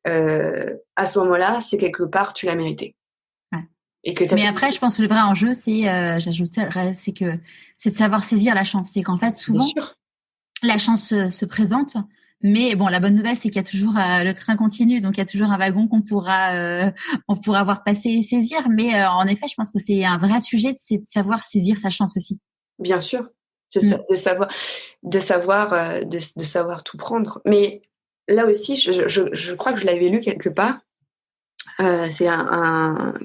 à ce moment-là, c'est quelque part, tu l'as mérité. Ouais. Mais après, je pense que le vrai enjeu, j'ajouterais, c'est de savoir saisir la chance. C'est qu'en fait, souvent, la chance se présente. Mais bon, la bonne nouvelle, c'est qu'il y a toujours le train continue, donc il y a toujours un wagon qu'on pourra voir passer et saisir. Mais en effet, je pense que c'est un vrai sujet, c'est de savoir saisir sa chance aussi. Bien sûr, c'est ça, de savoir tout prendre. Mais là aussi, je crois que je l'avais lu quelque part. C'est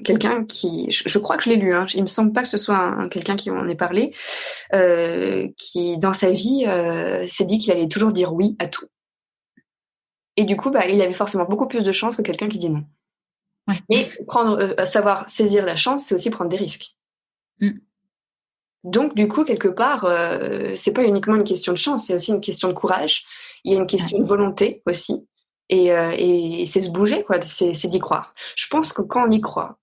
quelqu'un qui, je crois que je l'ai lu. Il me semble pas que ce soit quelqu'un qui en ait parlé, qui dans sa vie s'est dit qu'il allait toujours dire oui à tout. Et du coup, il avait forcément beaucoup plus de chance que quelqu'un qui dit non. Ouais. Mais savoir saisir la chance, c'est aussi prendre des risques. Donc, du coup, quelque part, c'est pas uniquement une question de chance, c'est aussi une question de courage. Il y a une question de volonté aussi. Et c'est se bouger, quoi. C'est d'y croire. Je pense que quand on y croit,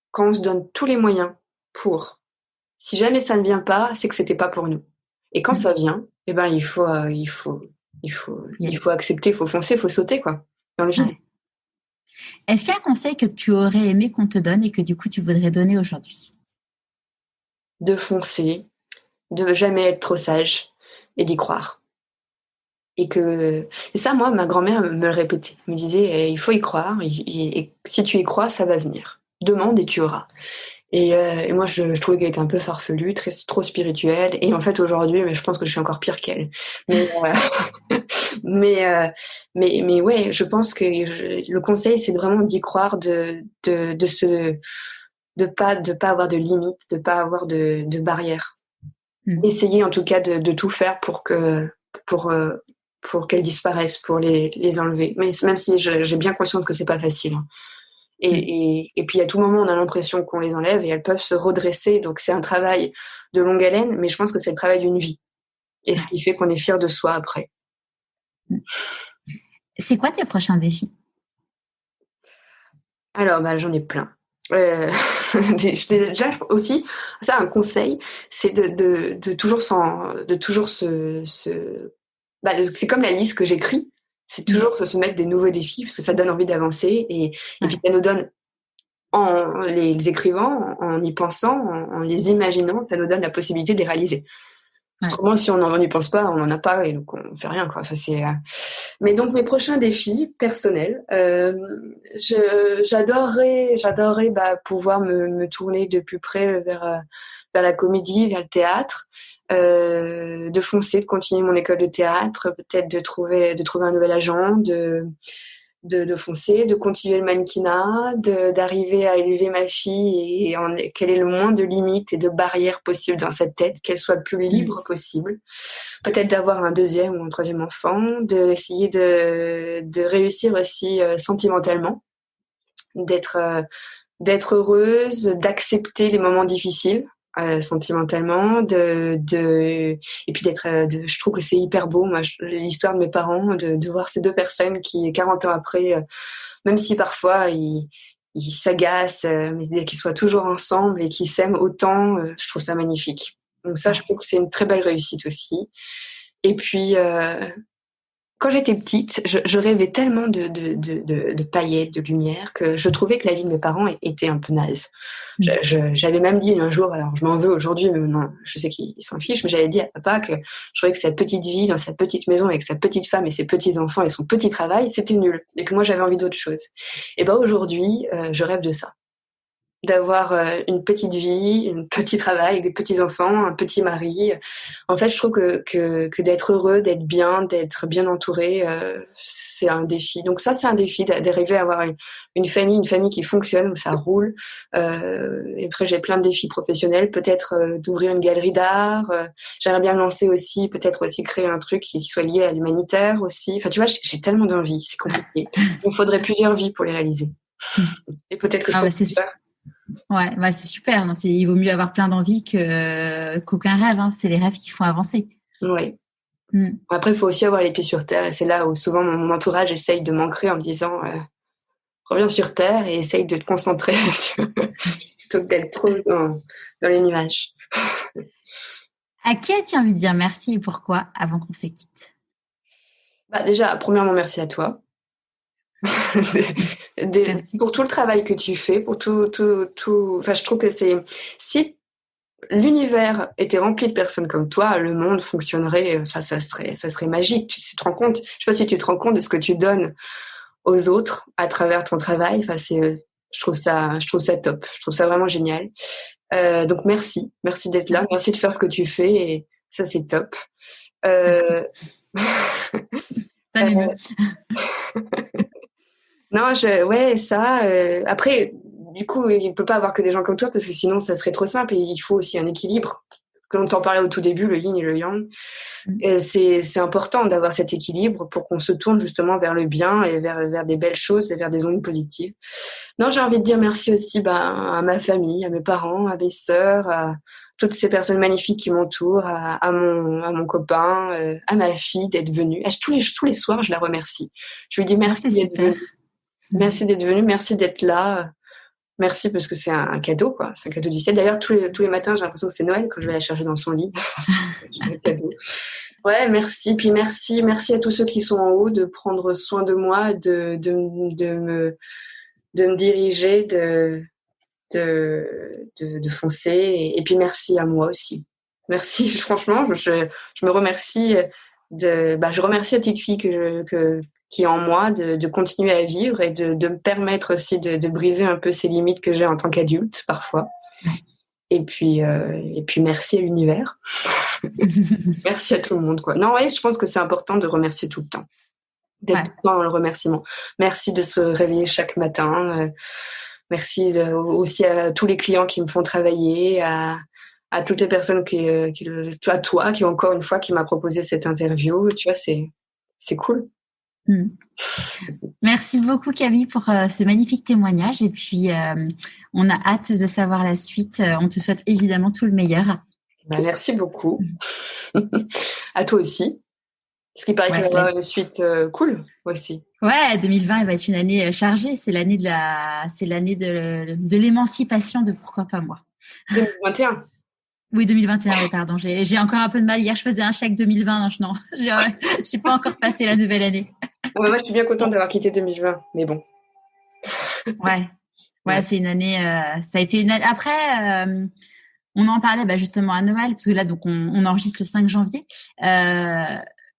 quand on se donne tous les moyens pour, si jamais ça ne vient pas, c'est que c'était pas pour nous. Et quand ça vient, il faut accepter, il faut foncer, il faut sauter, quoi, dans le vide. Ouais. Est-ce qu'il y a un conseil que tu aurais aimé qu'on te donne et que du coup tu voudrais donner aujourd'hui? De foncer, de jamais être trop sage et d'y croire. Et ça, moi, ma grand-mère me le répétait. Elle me disait, il faut y croire, et si tu y crois, ça va venir. Demande et tu auras. Et moi, je trouvais qu'elle était un peu farfelue, trop spirituelle. Et en fait, aujourd'hui, je pense que je suis encore pire qu'elle. Mais ouais, je pense que le conseil, c'est vraiment d'y croire, de pas avoir de limites, de pas avoir de barrières. Essayer en tout cas de tout faire pour qu'elles disparaissent, pour les enlever. Mais même si j'ai bien conscience que c'est pas facile. Et puis à tout moment, on a l'impression qu'on les enlève et elles peuvent se redresser. Donc c'est un travail de longue haleine, mais je pense que c'est le travail d'une vie. Et ce qui fait qu'on est fier de soi après. C'est quoi tes prochains défis? Alors, j'en ai plein. Déjà aussi, ça, un conseil, c'est de toujours c'est comme la liste que j'écris, c'est toujours se mettre des nouveaux défis parce que ça donne envie d'avancer et puis ça nous donne, en les écrivant, en y pensant, en les imaginant, ça nous donne la possibilité de les réaliser. Autrement, si on n'y pense pas, on n'en a pas et donc on fait rien, quoi. Mais donc mes prochains défis personnels, j'adorerais pouvoir me tourner de plus près vers la comédie, vers le théâtre, de foncer, de continuer mon école de théâtre, peut-être de trouver un nouvel agent, de foncer, de continuer le mannequinat, d'arriver à élever ma fille et qu'elle ait le moins de limites et de barrières possibles dans sa tête, qu'elle soit le plus libre possible. Peut-être d'avoir un deuxième ou un troisième enfant, d'essayer de réussir aussi sentimentalement, d'être heureuse, d'accepter les moments difficiles. Sentimentalement, et puis je trouve que c'est hyper beau, moi, l'histoire de mes parents, de voir ces deux personnes qui, 40 ans après, même si parfois ils s'agacent, mais qu'ils soient toujours ensemble et qu'ils s'aiment autant, je trouve ça magnifique. Donc ça, je trouve que c'est une très belle réussite aussi. Et puis, quand j'étais petite, je rêvais tellement de paillettes, de lumière, que je trouvais que la vie de mes parents était un peu naze. J'avais même dit un jour, alors je m'en veux aujourd'hui, mais non, je sais qu'il s'en fiche, mais j'avais dit à papa que je trouvais que sa petite vie dans sa petite maison avec sa petite femme et ses petits enfants et son petit travail, c'était nul. Et que moi, j'avais envie d'autre chose. Et aujourd'hui, je rêve de ça. D'avoir une petite vie, un petit travail, des petits enfants, un petit mari. En fait, je trouve que d'être heureux, d'être d'être bien entouré, c'est un défi. Donc ça, c'est un défi d'arriver à avoir une famille qui fonctionne, où ça roule. Et après, j'ai plein de défis professionnels. Peut-être d'ouvrir une galerie d'art. J'aimerais bien lancer aussi, peut-être aussi créer un truc qui soit lié à l'humanitaire aussi. Enfin, tu vois, j'ai tellement d'envies, c'est compliqué. Il me faudrait plusieurs vies pour les réaliser. Et peut-être que je peux faire. Ouais, c'est super. Non, il vaut mieux avoir plein d'envies qu'aucun rêve. Hein. C'est les rêves qui font avancer. Oui. Après, il faut aussi avoir les pieds sur terre. Et c'est là où souvent mon entourage essaye de m'ancrer en me disant reviens sur Terre et essaye de te concentrer plutôt que d'être trop dans les nuages. À qui as-tu envie de dire merci et pourquoi avant qu'on se quitte? Déjà, premièrement, merci à toi. Merci. Pour tout le travail que tu fais, pour tout. Enfin, je trouve que si l'univers était rempli de personnes comme toi, le monde fonctionnerait. Enfin, ça serait magique. Tu te rends compte? Je sais pas si tu te rends compte de ce que tu donnes aux autres à travers ton travail. Enfin, je trouve ça top. Je trouve ça vraiment génial. Donc merci d'être là, merci de faire ce que tu fais et ça c'est top. Ça m'émeut. Non, ça. Après, du coup, il ne peut pas avoir que des gens comme toi parce que sinon, ça serait trop simple. Et il faut aussi un équilibre. Comme on t'en parlait au tout début, le yin et le yang. C'est important d'avoir cet équilibre pour qu'on se tourne justement vers le bien et vers des belles choses et vers des ondes positives. Non, j'ai envie de dire merci aussi à ma famille, à mes parents, à mes sœurs, à toutes ces personnes magnifiques qui m'entourent, à mon copain, à ma fille d'être venue. Tous les soirs, je la remercie. Je lui dis merci d'être venue. Merci d'être venue, merci d'être là. Merci parce que c'est un cadeau, quoi. C'est un cadeau du ciel. D'ailleurs, tous les matins, j'ai l'impression que c'est Noël quand je vais la chercher dans son lit. J'ai un cadeau. Ouais, merci. Puis merci à tous ceux qui sont en haut de prendre soin de moi, de me diriger, de foncer. Et puis merci à moi aussi. Merci, franchement, je me remercie je remercie la petite fille qui est en moi de continuer à vivre et de me permettre aussi de briser un peu ces limites que j'ai en tant qu'adulte parfois. Et puis merci à l'univers. Merci à tout le monde, quoi. Non, ouais, je pense que c'est important de remercier tout le temps. D'être tout le temps dans le remerciement. Merci de se réveiller chaque matin. Merci aussi à tous les clients qui me font travailler, à toutes les personnes à toi qui encore une fois qui m'a proposé cette interview. Tu vois, c'est cool. Merci beaucoup Camille pour ce magnifique témoignage et puis on a hâte de savoir la suite. On te souhaite évidemment tout le meilleur. Merci beaucoup. À toi aussi. Parce qu'il paraît qu'il va y avoir une suite cool aussi. Ouais, 2020 elle va être une année chargée. C'est l'année de l'émancipation de Pourquoi pas moi. 2021. Oui, 2021, oui, pardon. J'ai encore un peu de mal. Hier, je faisais un chèque 2020. Non, j'ai pas encore passé la nouvelle année. Moi, je suis bien contente d'avoir quitté 2020, mais bon. Ouais, c'est une année. Ça a été une année. Après, on en parlait justement à Noël, parce que là, donc, on enregistre le 5 janvier.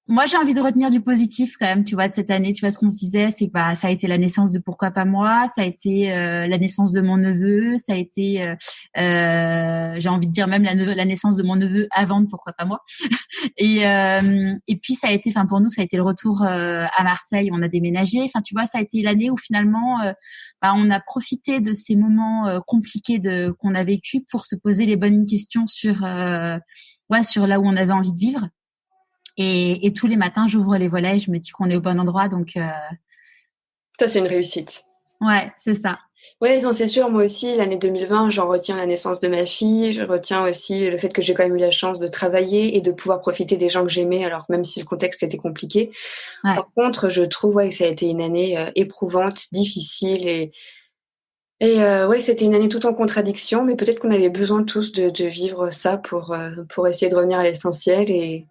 Moi, j'ai envie de retenir du positif quand même, tu vois, de cette année. Tu vois, ce qu'on se disait, c'est que ça a été la naissance de Pourquoi pas moi, ça a été la naissance de mon neveu, ça a été, j'ai envie de dire même la naissance de mon neveu avant de Pourquoi pas moi. Et puis ça a été, pour nous, ça a été le retour à Marseille. On a déménagé. Tu vois, ça a été l'année où finalement, on a profité de ces moments compliqués qu'on a vécu pour se poser les bonnes questions sur là où on avait envie de vivre. Et tous les matins, j'ouvre les volets et je me dis qu'on est au bon endroit. Donc, ça, c'est une réussite. Ouais, c'est ça. Ouais, non, c'est sûr. Moi aussi, l'année 2020, j'en retiens la naissance de ma fille. Je retiens aussi le fait que j'ai quand même eu la chance de travailler et de pouvoir profiter des gens que j'aimais, alors même si le contexte était compliqué. Ouais. Par contre, je trouve que ça a été une année éprouvante, difficile et c'était une année toute en contradiction, mais peut-être qu'on avait besoin tous de vivre ça pour essayer de revenir à l'essentiel. Et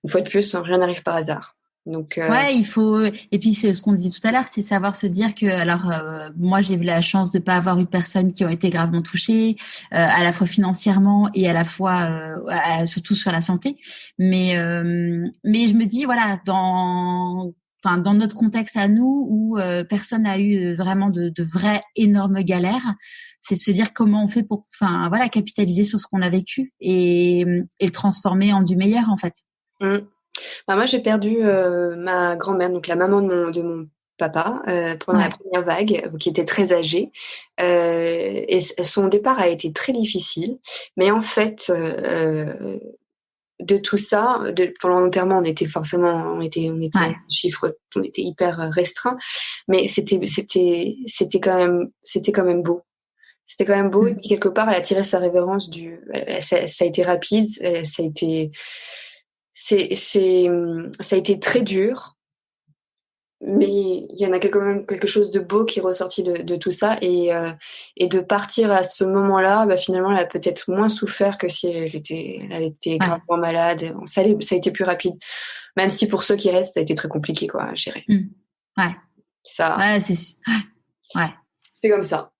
une fois de plus, rien n'arrive par hasard. Donc, ouais, il faut. Et puis c'est ce qu'on disait tout à l'heure, c'est savoir se dire que moi j'ai eu la chance de pas avoir eu de personnes qui ont été gravement touchées, à la fois financièrement et à la fois surtout sur la santé. Mais je me dis dans notre contexte à nous où personne n'a eu vraiment de vraies énormes galères, c'est de se dire comment on fait pour capitaliser sur ce qu'on a vécu et le transformer en du meilleur en fait. Moi j'ai perdu ma grand-mère, donc la maman de mon papa pendant la première vague, qui était très âgée, et son départ a été très difficile, mais en fait de tout ça, pendant l'enterrement, on était chiffre, on était hyper restreint, mais c'était quand même beau. C'était quand même beau, et puis quelque part, elle a tiré sa révérence ça a été rapide, ça a été très dur, mais il y en a quand même quelque chose de beau qui est ressorti de tout ça. Et de partir à ce moment-là, finalement, elle a peut-être moins souffert que si elle était gravement malade. Ça a été plus rapide. Même si pour ceux qui restent, ça a été très compliqué quoi, à gérer. Ouais. Ça, ouais, c'est sûr. Ouais. C'est comme ça.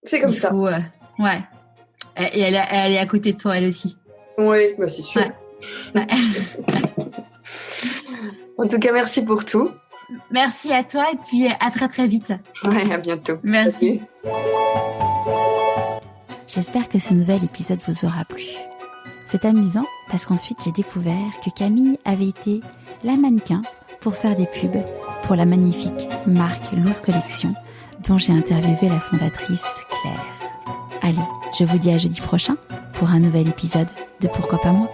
C'est comme ça. Ouais. Et elle est à côté de toi, elle aussi. Oui, c'est sûr. Ouais. En tout cas, merci pour tout. Merci à toi et puis à très très vite. Ouais, à bientôt. Merci. Salut. J'espère que ce nouvel épisode vous aura plu. C'est amusant parce qu'ensuite j'ai découvert que Camille avait été la mannequin pour faire des pubs pour la magnifique marque Loose Collection dont j'ai interviewé la fondatrice Claire. Allez, je vous dis à jeudi prochain pour un nouvel épisode de Pourquoi pas moi.